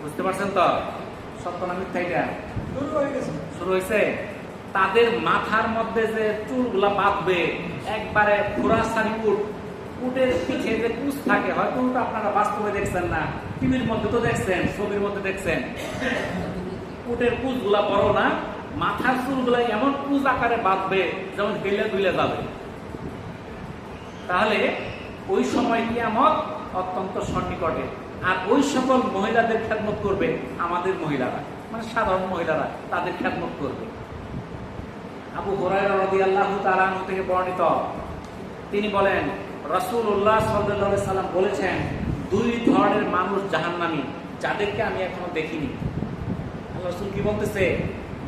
বুঝতে পারছেন তো? সত্য না মিথ্যা? এটা শুরু হয়েছে। তাদের মাথার মধ্যে যে চুলগুলা বাঁধবে একবারে খোরাসানি উট, উটের পিঠে যে কুচ থাকে, হয়তো ওটা আপনারা বাস্তবে দেখছেন না, টিভির মধ্যে তো দেখছেন, ছবির মধ্যে দেখছেন। উটের কুচগুলা বড় না, মাথার চুলগুলা এমন কুচ আকারে বাঁধবে যেমন হেলে দুলে যাবে। তাহলে ওই সময় কিয়ামত অত্যন্ত সন্নিকটে। আর ওই সকল মহিলাদের খেদমত করবে আমাদের মহিলারা, মানে সাধারণ মহিলারা তাদের খেদমত করবে। আবু হুরায়রা রাদিয়াল্লাহু তাআলা আনহু থেকে বর্ণিত, তিনি বলেন রাসূলুল্লাহ সাল্লাল্লাহু আলাইহি সাল্লাম বলেছেন 2 ধরনের মানুষ জাহান্নামী যাদেরকে আমি এখনো দেখিনি। আল্লাহ রাসূল কি বলতেছে?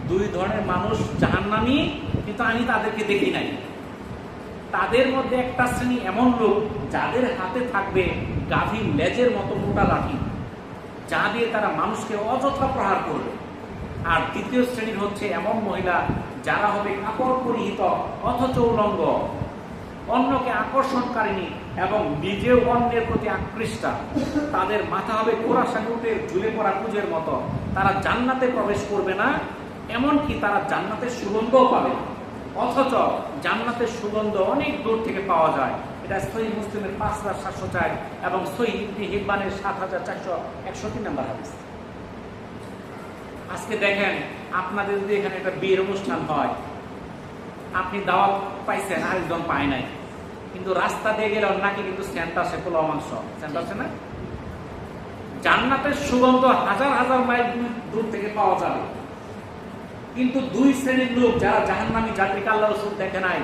2 ধরনের মানুষ জাহান্নামী কিন্তু আমি তাদেরকে দেখি নাই। তাদের মধ্যে একটা শ্রেণী এমন লোক যাদের হাতে থাকবে গাভীর লেজের মতো মোটা লাঠি, যা দিয়ে তারা মানুষকে অযথা প্রহার করবে। আর দ্বিতীয় শ্রেণীর হচ্ছে এমন মহিলা যারা হবে কাপড় পরিহিত অথচ উলঙ্গ, অন্যকে আকর্ষণকারিণী এবং নিজেও অন্যের প্রতি আকৃষ্টা। তাদের মাথা হবে খোরাসানি উটের ঝুলে পড়া কুজের মতো। তারা জান্নাতে প্রবেশ করবে না, এমনকি তারা জান্নাতের সুগন্ধও পাবে, অথচ জান্নাতের সুগন্ধ অনেক দূর থেকে পাওয়া যায়। এটা সহিহ মুসলিমের 5704 এবং সহিহ ইবনে হিব্বানের 7461 নম্বর হাদিস। আজকে দেখেন আপনাদের যদি এখানে একটা বিয়ের অনুষ্ঠান হয়, আপনি দাওয়াত পাইছেন, আরেকজন পায় নাই, কিন্তু রাস্তা দিয়ে গেলে নাকি কিন্তু সেন্ট আছে, পোলাও মাংস সেন্ট আছে না? জান্নাতের সুগন্ধ হাজার হাজার মাইল দূর থেকে পাওয়া যাবে। কিন্তু 2 শ্রেণীর লোক যারা জাহান্নামী জাতিকে আল্লাহ রাসূল দেখে নাই,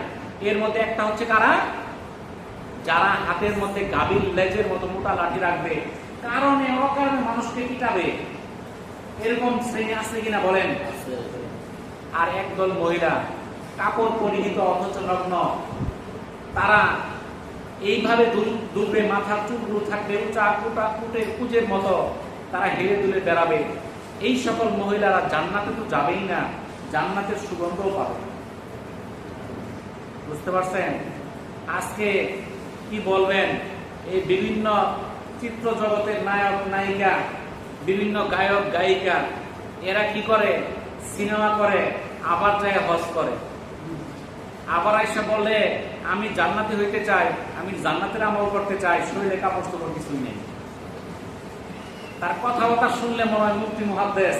এর মধ্যে একটা হচ্ছে কারা? যারা হাতের মধ্যে গাভীর লেজের মতো মোটা লাঠি রাখবে, কারণে অকারণে মানুষকে পিটাবে। এরকম শ্রেণী আছে কিনা বলেন? আর একদল মহিলা কাপড় পরিহিত অথচ নগ্ন, তারা এইভাবে দুলবে, মাথার চুলগুলো থাকবে উঁচা কুটের মতো, তারা হেলে দুলে বেড়াবে। এই সকল মহিলারা জান্নাতে তো যাবেই না, জান্নাতের সুগন্ধও পাবে। বুঝতে পারছেন? আজকে কি বলবেন, এই বিভিন্ন চিত্র জগতের নায়ক নায়িকা, বিভিন্ন গায়ক গায়িকা, এরা কি করে, সিনেমা করে, আবার যায় হজ করে, আবার এসে বলে আমি জান্নাতি হইতে চাই, আমি জান্নাতের আমল করতে চাই, শরীরে কাপড় চোপড় কিছুই নেই। তার কথাবার্তা শুনলে মনে হয় মুফতি মুহাদ্দিস,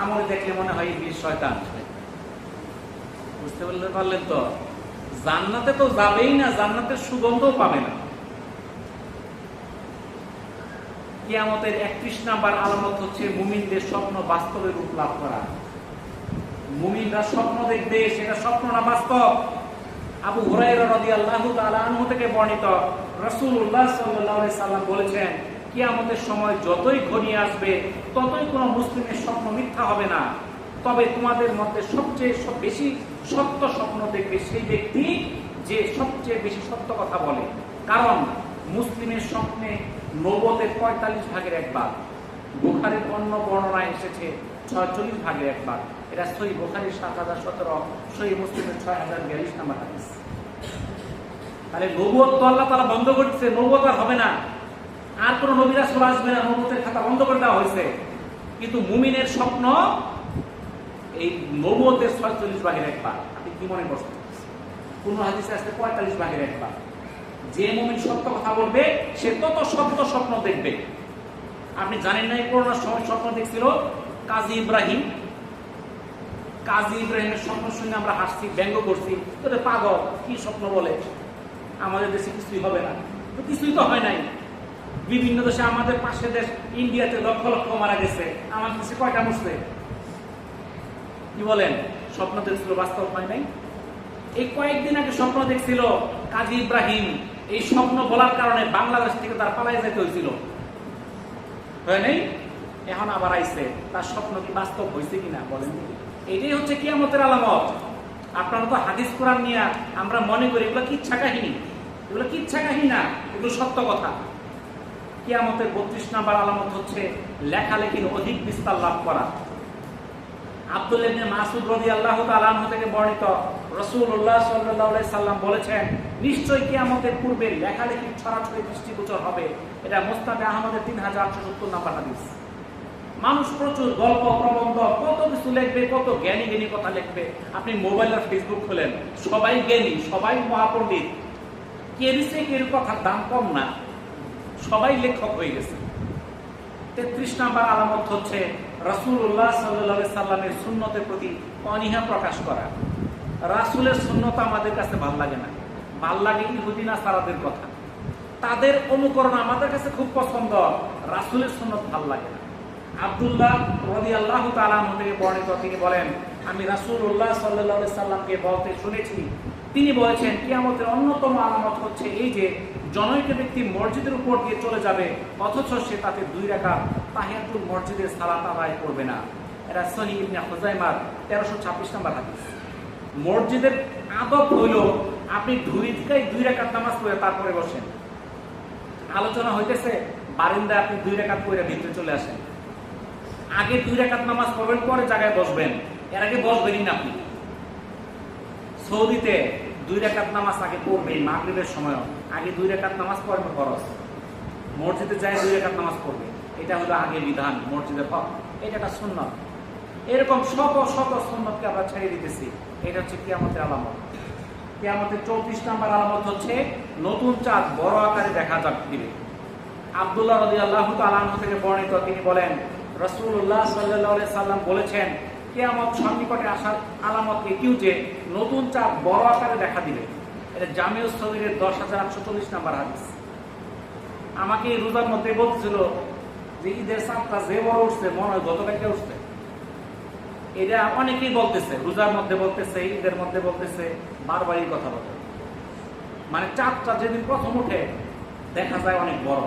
আমলে দেখলে মনে হয় ইবলিস শয়তান। বুঝতে পারলেন তো? জান্নাতে তো যাবেই না, জান্নাতের সুগন্ধও পাবে না। কিয়ামতের 31 নাম্বার আলামত হচ্ছে মুমিনদের স্বপ্ন বাস্তবে রূপ লাভ করা। মুমিনরা স্বপ্ন দেখবে, সেটা স্বপ্ন না বাস্তব। আবু হুরায়রা রাদিয়াল্লাহু তাআলা আনহু থেকে বর্ণিত, রাসূলুল্লাহ সাল্লাল্লাহু আলাইহি সাল্লাম বলেছেন, কিয়ামতের সময় যতই ঘনিয়ে আসবে ততই কোনো মুসলিমের স্বপ্ন মিথ্যা হবে না। তবে তোমাদের মধ্যে সবচেয়ে বেশি সত্য স্বপ্ন দেখবে সেই ব্যক্তি যে সবচেয়ে বেশি সত্য কথা বলে। কারণ মুসলিমের স্বপ্নে নবুয়তের 45 ভাগের 1 ভাগ, বুখারীর অন্য বর্ণনায় এসেছে 46 ভাগের 1 ভাগ। এটা সহিহ বুখারীর 7017, সহিহ মুসলিমের 6042 নম্বর হাদিস। তাহলে নবুয়ত তো আল্লাহ তাআলা বন্ধ করছে, নবুয়ত আর হবে না, আর কোন নবী রাসূল আসবে না, নবুয়তের খাতা বন্ধ করে দেওয়া হয়েছে। কিন্তু মুমিনের স্বপ্ন এই নবুয়তের 46 ভাগের 1 ভাগ। আপনি কি মনে করছেন? কোন হাদিসে আছে 45 ভাগের 1 ভাগ। যে মুমিন সত্য কথা বলবে সে তত সত্য স্বপ্ন দেখবে। আপনি জানেন না, এই করোনার সময় স্বপ্ন দেখছিল কাজী ইব্রাহিম। কাজী ইব্রাহিমের স্বপ্ন শুনে আমরা হাসছি, ব্যঙ্গ করছি, তোদের পাগল, কি স্বপ্ন বলে, আমাদের দেশে কিছুই হবে না। তো কিছুই তো হয় নাই। বিভিন্ন দেশে, আমাদের পাশের দেশ ইন্ডিয়াতে লক্ষ লক্ষ মারা গেছে, আমার দেশে কয়টা মরছে? কি বলেন? স্বপ্ন দেখছিল, বাস্তব হয় নাই। এই কয়েকদিন আগে স্বপ্ন দেখছিল কাজী ইব্রাহিম, এই স্বপ্ন বলার কারণে বাংলাদেশ থেকে তার পালাই যেতে হয়েছিল, হয় নাই? এখন আবার আইছে, তার স্বপ্ন কি বাস্তব হয়েছে কিনা বলেন? এটাই হচ্ছে কিয়ামতের আলামত। আপনারা তো হাদিস কোরআন নিয়ে আমরা মনে করি এগুলো কিচ্ছা কাহিনী, এগুলো কিচ্ছা কাহিনী না, এগুলো সত্য কথা। কিয়ামতের 32 নাম্বার আলামত হচ্ছে লেখালেখির অধিক বিস্তার লাভ করা। আব্দুল্লাহ ইবনে মাসউদ রাদিয়াল্লাহু তাআলা আনহু থেকে বর্ণিত, রাসূলুল্লাহ সাল্লাল্লাহু আলাইহি সাল্লাম বলেছেন, নিশ্চয়ই কিয়ামতের পূর্বে লেখালেখির ছড়াছড়ি দৃষ্টিগোচর হবে। এটা মুসনাদে আহমদের 3870 নাম্বার হাদিস। মানুষ প্রচুর গল্প প্রবন্ধ কত কিছু লিখবে, কত জ্ঞানী জ্ঞানী কথা লিখবে। আপনি মোবাইল আর ফেসবুক খোলেন, সবাই জ্ঞানী, সবাই মহাপণ্ডিত, কে দিছে কের কথার দাম কম না, সবাই লেখক হয়ে গেছে। 33 নাম্বার আলামত হচ্ছে রাসূলুল্লাহ সাল্লাল্লাহু আলাইহি সাল্লামের সুন্নতের প্রতি অনীহা প্রকাশ করা। রাসূলের সুন্নত আমাদের কাছে ভালো লাগে না, ভালো লাগে ইহুদি নাসারাদের কথা, তাদের অনুকরণ আমাদের কাছে খুব পছন্দ, রাসূলের সুন্নত ভালো লাগে না। আব্দুল্লাহ রাদিয়াল্লাহু তাআলা আনহু থেকে বর্ণিত, তিনি বলেন, আমি রাসূলুল্লাহ সাল্লাল্লাহু আলাইহি সাল্লামকে বলতে শুনেছি, তিনি বলেছেন, কিয়ামতের অন্যতম আলামত হচ্ছে এই যে জনৈক ব্যক্তি মসজিদের উপর দিয়ে চলে যাবে অথচ সে তাতে 2 রাকাত তাহিয়াতুল মসজিদের সালাত আদায় করবে না। এটা সহিহ ইবনে খুজাইমার 1326 নম্বর হাদিস। মসজিদের আদব হইল আপনি ধুই থেকে 2 রাকাত নামাজ পড়ে তারপরে বসেন। আলোচনা হইতেছে, বারিন্দায় আপনি 2 রাকাত পড়ে ভিতরে চলে আসেন। আগে 2 রাকাত নামাজ পড়বেন, পরে জায়গায় বসবেন, এর আগে বসবেনই না আপনি। সৌদিতে 2 রাকাত নামাজ আগে পড়বেন, মাগরিবের সময় আগে 2 রাকাত নামাজ পড়বেন ফরজ, মসজিদে যায় 2 রাকাত নামাজ পড়বে, এটা হলো আগে বিধান মসজিদের হক, এটা একটা সুন্নাত। এরকম শত শত সুন্নতকে আমরা ছেড়ে দিতেছি, এটা হচ্ছে কিয়ামতের আলামত। কিয়ামতের 34 নাম্বার আলামত হচ্ছে নতুন চাঁদ বড় আকারে দেখা দিবে। আব্দুল্লাহ রাদিয়াল্লাহু তাআলা আনহু থেকে বর্ণিত, তিনি বলেন, রাসূলুল্লাহ সাল্লাল্লাহু আলাইহি সাল্লাম বলেছেন, কিয়ামত সন্নিকটে আসার আলামত এটিও যে নতুন চাঁদ বড় আকারে দেখা দিবে। এটা জামিউস সগীরের 10840 নাম্বার হাদিস। আমাকে এই রোজার মধ্যে বলছিল যে ঈদের চাঁদটা যে বড় উঠছে মনে হয় গতকালকে উঠছে। এটা অনেকেই বলতেছে, রোজার মধ্যে বলতেছে, ঈদের মধ্যে বলতেছে, বারবারই কথা বলে। মানে চাঁদটা যেদিন প্রথম উঠে দেখা যায় অনেক বড়,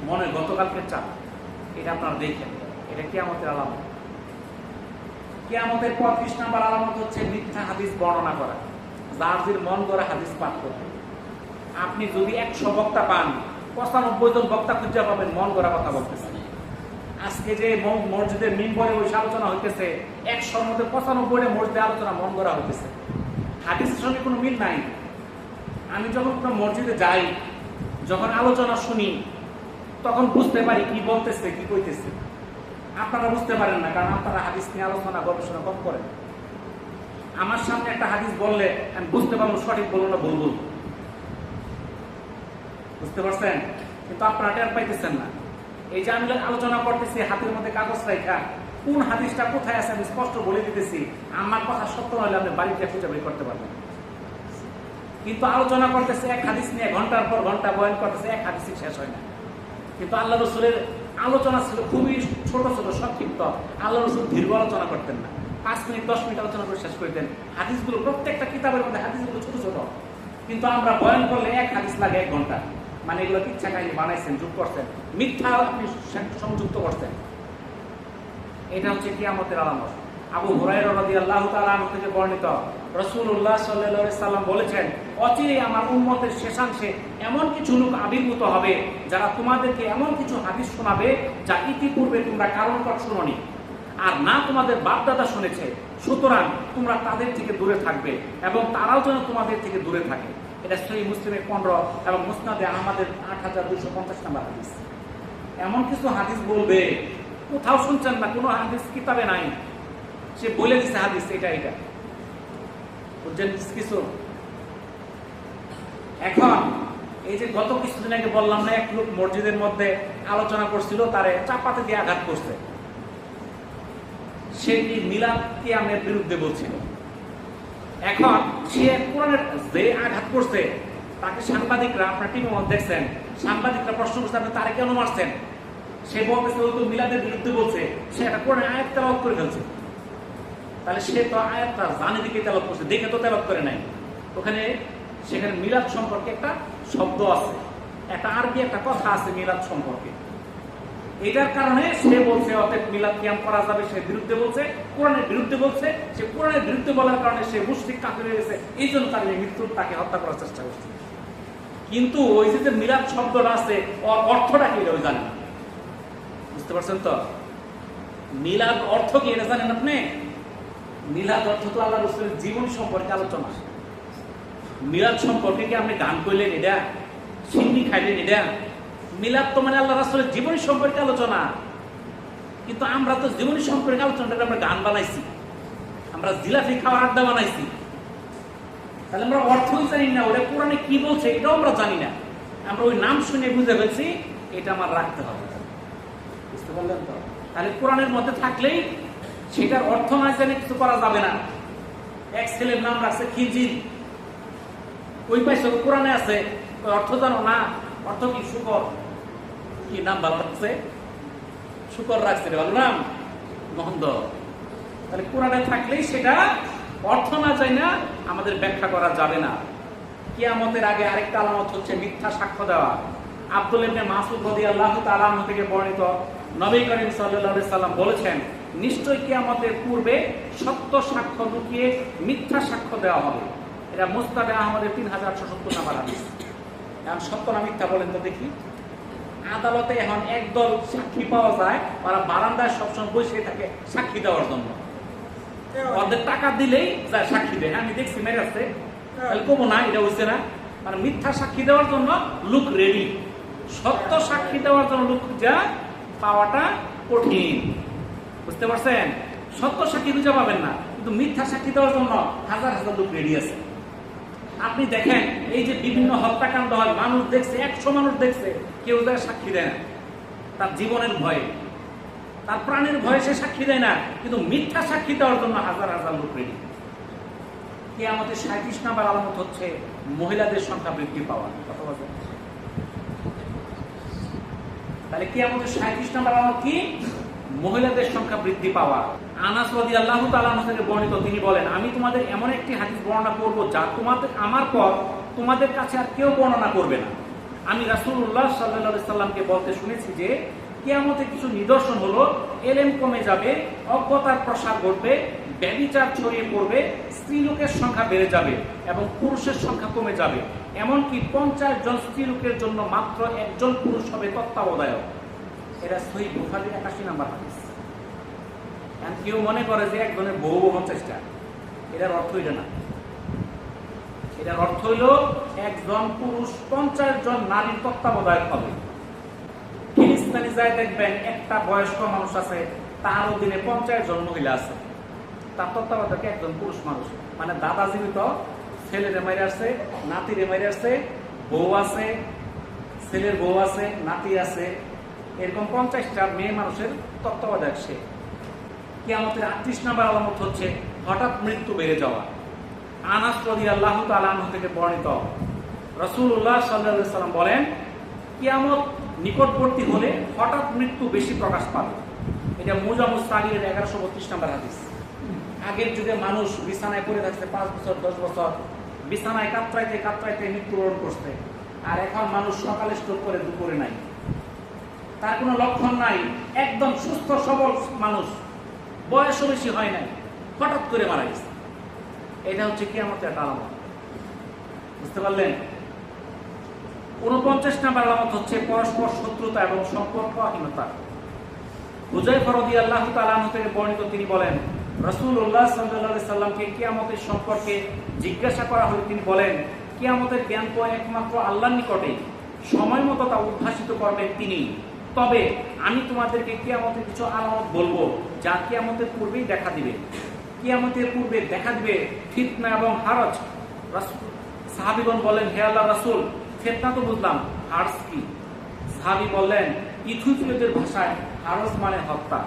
মনে হয় গতকালকে চাঁদ। এটা আপনারা দেখেন, এটা কিয়ামতের আলামত। কিয়ামতের 35 নাম্বার আলামত হচ্ছে মিথ্যা হাদিস বর্ণনা করা, যার মন গড়া হাদিস পাঠ করবে। আপনি যদি 100 বক্তা পান, 95 জন বক্তা খুঁজে পাবেন মন গড়া কথা বলতেছে। আজকে যে মসজিদের মিম্বরে ওই আলোচনা হইতেছে, 100-র মধ্যে 95টা মসজিদে আলোচনা মন গড়া হইতেছে, হাদিসের সঙ্গে কোনো মিল নাই। আমি যখন কোনো মসজিদে যাই, যখন আলোচনা শুনি, তখন বুঝতে পারি কি বলতেছে, কি কইতেছে। আপনারা বুঝতে পারেন না, কারণ আপনারা হাদিস নিয়ে আলোচনা গবেষণা কম করেন। আমার সামনে একটা হাদিস বললে আমি বুঝতে পারবো সঠিক বলবো না ভুল বলবো, বুঝতে পারছেন? কিন্তু আপনারা টের পাইতেছেন না। এই যে আমি আলোচনা করতেছি, হাতের মধ্যে কাগজ রাখা, কোন হাদিসটা কোথায় আছে আমি স্পষ্ট বলে দিতেছি। আমার কথা সত্য হলে আপনি বাড়িতে খুঁজে বের করতে পারবেন। কিন্তু আলোচনা করতেছে এক হাদিস নিয়ে, ঘন্টার পর ঘন্টা বয়ান করতেছে, এক হাদিসই শেষ হয় না। কিন্তু আল্লাহ রসুলের আলোচনা ছিল খুবই ছোট ছোট সংক্ষিপ্ত। আল্লাহ রসুল দীর্ঘ আলোচনা করতেন না, 5 মিনিট 10 মিনিট আলোচনা করে শেষ করে দেন। হাদিসগুলো প্রত্যেকটা কিতাবের মধ্যে হাদিসগুলো ছোট ছোট, কিন্তু আমরা বয়ান করলে এক হাদিস লাগে 1 ঘন্টা। মানে এগুলো ইচ্ছা কাহিনী বানাইছেন, যোগ করছেন, মিথ্যা আপনি সংযুক্ত করছেন। এটা হচ্ছে কিয়ামতের আলামত। আবু হুরায়রা রাদিয়াল্লাহু তাআলা আনহু থেকে বর্ণিত, রাসূলুল্লাহ সাল্লাল্লাহু আলাইহি সাল্লাম বলেছেন, অচিরেই আমার উম্মতের শেষাংশে এমন কিছু লোক আবির্ভূত হবে যারা তোমাদেরকে এমন কিছু হাদিস শোনাবে যা ইতিপূর্বে তোমরা কারণ পর শুনোনি, আর না তোমাদের বাপদাদা শুনেছে। সুতরাং তোমরা তাদের থেকে দূরে থাকবে এবং তারাও যেন তোমাদের থেকে দূরে থাকে। এটা সহিহ মুসলিমের 15 এবং মুসনাদে আহমদের 8250 নম্বর হাদিস। এমন কিছু হাদিস বলবে কোথাও শুনছেন না, কোনো হাদিস কিতাবে নাই, সে বলে দিচ্ছে হাদিস এটা এটা, বুঝছেন কিছু? এখন এই যে গত কিছুদিন আগে বললাম না, এক লোক মসজিদের মধ্যে আলোচনা করছিল, তারে চাপাতে দিয়ে আঘাত করছে। সে কি মিলাদ কিয়ামের বিরুদ্ধে বলছিল। এখন সে কোরআনের যে আঘাত করছে, তাকে সাংবাদিকরা, আপনার টিভির মধ্যে দেখছেন, সাংবাদিকরা প্রশ্ন করছে আপনি তারে কেন মারছেন? সে বলতেছে ও তো মিলাদের বিরুদ্ধে বলছে, সে একটা কোরআনের আয়াত তেলাওয়াত করে ফেলছে। তাহলে সে তো আয়াতটা জানে দিকে তেলাওয়াত করছে, দেখে তো তেলাওয়াত করে নাই। ওখানে সেখানে মিলাদ সম্পর্কে একটা শব্দ আছে, একটা আরবি একটা কথা আছে মিলাদ সম্পর্কে। এটার কারণে সে বলছে অতএব মিলাদ কিয়াম করা যাবে, সে বিরুদ্ধে বলছে, কোরআনের বিরুদ্ধে বলছে। সে কোরআনের বিরুদ্ধে বলার কারণে সে মুশরিক কাফির হয়ে গেছে, এই জন্য তার মৃত্যুর তাকে হত্যা করার চেষ্টা করছে। কিন্তু ওই যে মিলাদ শব্দটা আছে, ওর অর্থটা কি ওই জানেন? বুঝতে পারছেন তো? মিলাদ অর্থ কি এটা জানেন আপনি? মিলাদ অর্থ তো আল্লাহ রাসূলের জীবনী সম্পর্কে আলোচনা। মিলাদ সম্পর্কে কি আপনি গান করলেন এটা, সিন্নি খাইলেন এটা? মিলাদ তো মানে আল্লাহ রাসূলের জীবনী সম্পর্কে আলোচনা। কিন্তু আমরা তো জীবনী সম্পর্কে আলোচনাটা আমরা গান বানাইছি, আমরা জিলাপি খাওয়ার আড্ডা বানাইছি। তাহলে আমরা অর্থই জানি না, ওটা কোরআনে কি বলছে এটাও আমরা জানি না। আমরা ওই নাম শুনে বুঝে ফেলছি, এটা আমার রাখতে হবে। বুঝতে পারলেন তো? তাহলে কোরআনের মধ্যে থাকলেই সেটার অর্থ না জানে কিছু করা যাবে না। এক ছেলের নাম রাখছে খিজির, ওই পাইছে কোরআনে আছে, ওই অর্থ জানো না? অর্থ কি? শুকর। কি নাম ভালো রাখছে? শুকর রাখছে, ভালো নাম, মন্দ। তাহলে কোরআনে থাকলেই সেটা অর্থ না যায় না, আমাদের ব্যাখ্যা করা যাবে না। কিয়ামতের আগে আরেকটা আলামত হচ্ছে মিথ্যা সাক্ষ্য দেওয়া। আব্দুল ইবনে মাসউদ রাদিয়াল্লাহু তাআলা আনহু থেকে বর্ণিত, নবী করিম সাল্লাল্লাহু আলাইহি সাল্লাম বলেছেন, নিশ্চয়ই কিয়ামতের পূর্বে সত্য সাক্ষ্য লুকিয়ে মিথ্যা সাক্ষ্য দেওয়া হবে। এটা মুসনাদে আহমদের 3870 নম্বর হাদিস। এখন সত্য না মিথ্যা বলেন তো দেখি। আদালতে এখন একদল সাক্ষী পাওয়া যায়, ওরা বারান্দায় সবসময় বসে থাকে সাক্ষী দেওয়ার জন্য। ওদের টাকা দিলেই যায় সাক্ষী দেয়। আমি দেখছি মেরে আছে, তাহলে কমো না এটা হচ্ছে না। মানে মিথ্যা সাক্ষী দেওয়ার জন্য লোক রেডি, সত্য সাক্ষী দেওয়ার জন্য লোক যা পাওয়াটা কঠিন। বুঝতে পারছেন? সত্য সাক্ষী খুঁজে পাবেন না, কিন্তু মিথ্যা সাক্ষী দেওয়ার জন্য হাজার হাজার লোক রেডি আছে। আপনি দেখেন এই যে বিভিন্ন হত্যাকাণ্ড হয়, মানুষ দেখছে, 100 মানুষ দেখছে, কেউ যায় সাক্ষী দেয় না, তার জীবনের ভয়ে, তার প্রাণের ভয়ে সে সাক্ষী দেয় না, কিন্তু মিথ্যা সাক্ষী দেওয়ার জন্য হাজার হাজার লোক রেডি। কিয়ামতের 37 নম্বর আলামত হচ্ছে মহিলাদের সংখ্যা বৃদ্ধি পাওয়া। কত বলছে? তাহলে কিয়ামতের 37 নম্বর আলামত কি? মহিলাদের সংখ্যা বৃদ্ধি পাওয়া। আনাস রাদিয়াল্লাহু তাআলা আনহু থেকে বর্ণিত, তিনি বলেন, আমি তোমাদের এমন একটি হাদিস বর্ণনা করব যা তোমাদের আমার পর তোমাদের কাছে আর কেউ বর্ণনা করবে না। আমি রাসূলুল্লাহ সাল্লাল্লাহু আলাইহি সাল্লামকে বলতে শুনেছি যে কিয়ামতে কিছু নিদর্শন হলো, এলেম কমে যাবে, অজ্ঞতার প্রসার ঘটবে, ব্যভিচার ছড়িয়ে পড়বে, স্ত্রী লোকের সংখ্যা বেড়ে যাবে এবং পুরুষের সংখ্যা কমে যাবে। এমনকি 50 জন স্ত্রী লোকের জন্য মাত্র একজন পুরুষ হবে তত্ত্বাবধায়ক। এটা সহিহ বুখারীর 81 নম্বর হাদিস। এখন কেউ মনে করে যে একজনের বউ 50টা, এটার অর্থ এটা না। এটার অর্থ হইল একজন পুরুষ 50 জন নারীর তত্ত্বাবধায়ক হবে। ফিলিস্তিনে যায় দেখবেন একটা বয়স্ক মানুষ আছে, তার অধীনে 50 জন মহিলা আছে, তার তত্ত্বাবধায়ক একজন পুরুষ মানুষ। মানে দাদা জীবিত, ছেলেরে মাইরে আসছে, নাতিরে মাইরে আসছে, বউ আছে, ছেলের বউ আছে, নাতি আছে, এরকম 50টা মেয়ে মানুষের তত্ত্বাবধায়ক সে। কিয়ামতের 38 নম্বর আলামত হচ্ছে হঠাৎ মৃত্যু বেড়ে যাওয়া। আনাস রাদিয়াল্লাহু তাআলা আনহু থেকে বর্ণিত, রাসূলুল্লাহ সাল্লাল্লাহু আলাইহি ওয়াসাল্লাম বলেন, কিয়ামত নিকটবর্তী হলে হঠাৎ মৃত্যু বেশি প্রকাশ পাবে। এটা মুজামুস সাগীরের 1132 নম্বর হাদিস। আগের যুগে মানুষ বিছানায় পড়ে থাকতে 5 বছর 10 বছর বিছানায় কাতরাইতে কাতরাইতে মৃত্যুবরণ করছে, আর এখন মানুষ সকালে স্ট্রোক করে দুপুরে নাই, তার কোনো লক্ষণ নাই, একদম সুস্থ সবল মানুষ, বয়সও বেশি হয় নাই, হঠাৎ করে মারা গেছে। এটা হচ্ছে কিয়ামতের একটা আলামত। বুঝতে পারলেন? 49 নম্বর আলামত হচ্ছে পরস্পর শত্রুতা এবং সম্পর্কহীনতা। হুযায়ফা রাদিয়াল্লাহু তাআলা আনহু থেকে বর্ণিত, তিনি বলেন, রাসূলুল্লাহ সাল্লাল্লাহু আলাইহি সাল্লামকে কিয়ামতের সম্পর্কে জিজ্ঞাসা করা হলে তিনি বলেন, কিয়ামতের জ্ঞান তো একমাত্র আল্লাহর নিকটে, সময় মতো তা উদ্ভাসিত করবেন তিনি। তবে আমি তোমাদেরকে কিয়ামতের কিছু আলামত বলবো, যা কিয়ামতের পূর্বেই দেখা দিবে। কিয়ামতের পূর্বে দেখা দিবে ফিতনা এবং হারজ। সাহাবীগণ বলেন, হে আল্লাহর রাসূল, ফিতনা তো বুঝলাম, হারজ কি? সাহাবী বললেন, ইথিওপিয়াদের ভাষায় হারজ মানে হত্যা।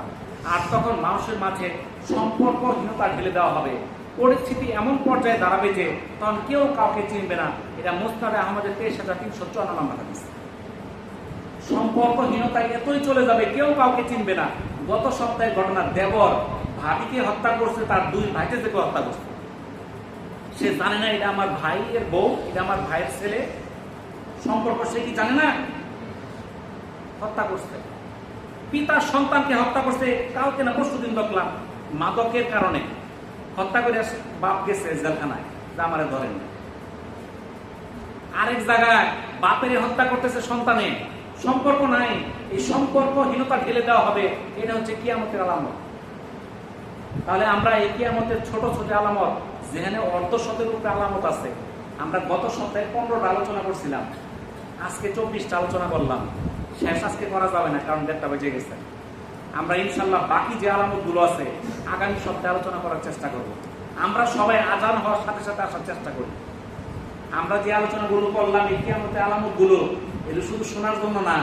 আর তখন মানুষের মাঝে সম্পর্কহীনতা ঢেলে দেওয়া হবে। পরিস্থিতি এমন পর্যায়ে দাঁড়াবে যে তখন কেউ কাউকে চিনবে না। এটা মুসনাদে আহমদের 23,354 নম্বর হাদিস। সম্পর্কহীনতা এতই চলে যাবে, কেউ কাউকে চিনবে না। গত সপ্তাহের ঘটনা, দেবর ভাবিকে হত্যা করছে, তার 2 ভাইকে থেকে হত্যা করছে। সে জানে না এটা আমার ভাইয়ের বউ, এটা আমার ভাইয়ের ছেলে, সম্পর্ক সে কি জানে না? হত্যা করছে। পিতা সন্তানকে হত্যা করছে, কাউকে না পরশুদিন দেখলাম মাদকের কারণে হত্যা করে বাপ গেছে জেলখানায়, আমারে ধরেন। আরেক জায়গায় বাপের হত্যা করতেছে সন্তানে, সম্পর্ক নাই, এই সম্পর্কহীনতা ঢেলে দেওয়া হবে। এটা হচ্ছে কিয়ামতের আলামত। তাহলে আমরা এই কিয়ামতের ছোট ছোট আলামত, যেখানে অর্ধশতের উপরে আলামত আছে, আমরা গত সপ্তাহে 15টা আলোচনা করছিলাম, আজকে 24টা আলোচনা করলাম। শেষ আজকে করা যাবে না, কারণ 1:30 বেজে গেছে। আমরা ইনশাল্লাহ বাকি যে আলামতগুলো আছে আগামী সপ্তাহে আলোচনা করার চেষ্টা করব। আমরা সবাই আজান হওয়ার সাথে সাথে আসার চেষ্টা করি। আমরা যে আলোচনাগুলো করলাম, এই কিয়ামতের আলামতগুলো, এগুলো শুধু শোনার জন্য না,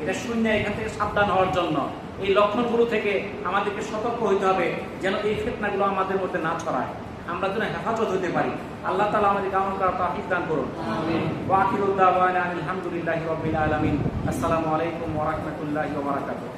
এটা শূন্য এখান থেকে সাবধান হওয়ার জন্য। এই লক্ষণগুলো থেকে আমাদেরকে সতর্ক হইতে হবে, যেন এই ফিতনাগুলো আমাদের মধ্যে না ছড়ায়, আমরা যেন হেফাজত হতে পারি। আল্লাহ তাআলা আমাদেরকে আমল করার তৌফিক দান করুন। আমিন। ওয়া আখিরু দাওয়ানা আলহামদুলিল্লাহি রাব্বিল আলামিন। আসসালামু আলাইকুম ওয়া রাহমাতুল্লাহি ওয়া বারাকাতুহু।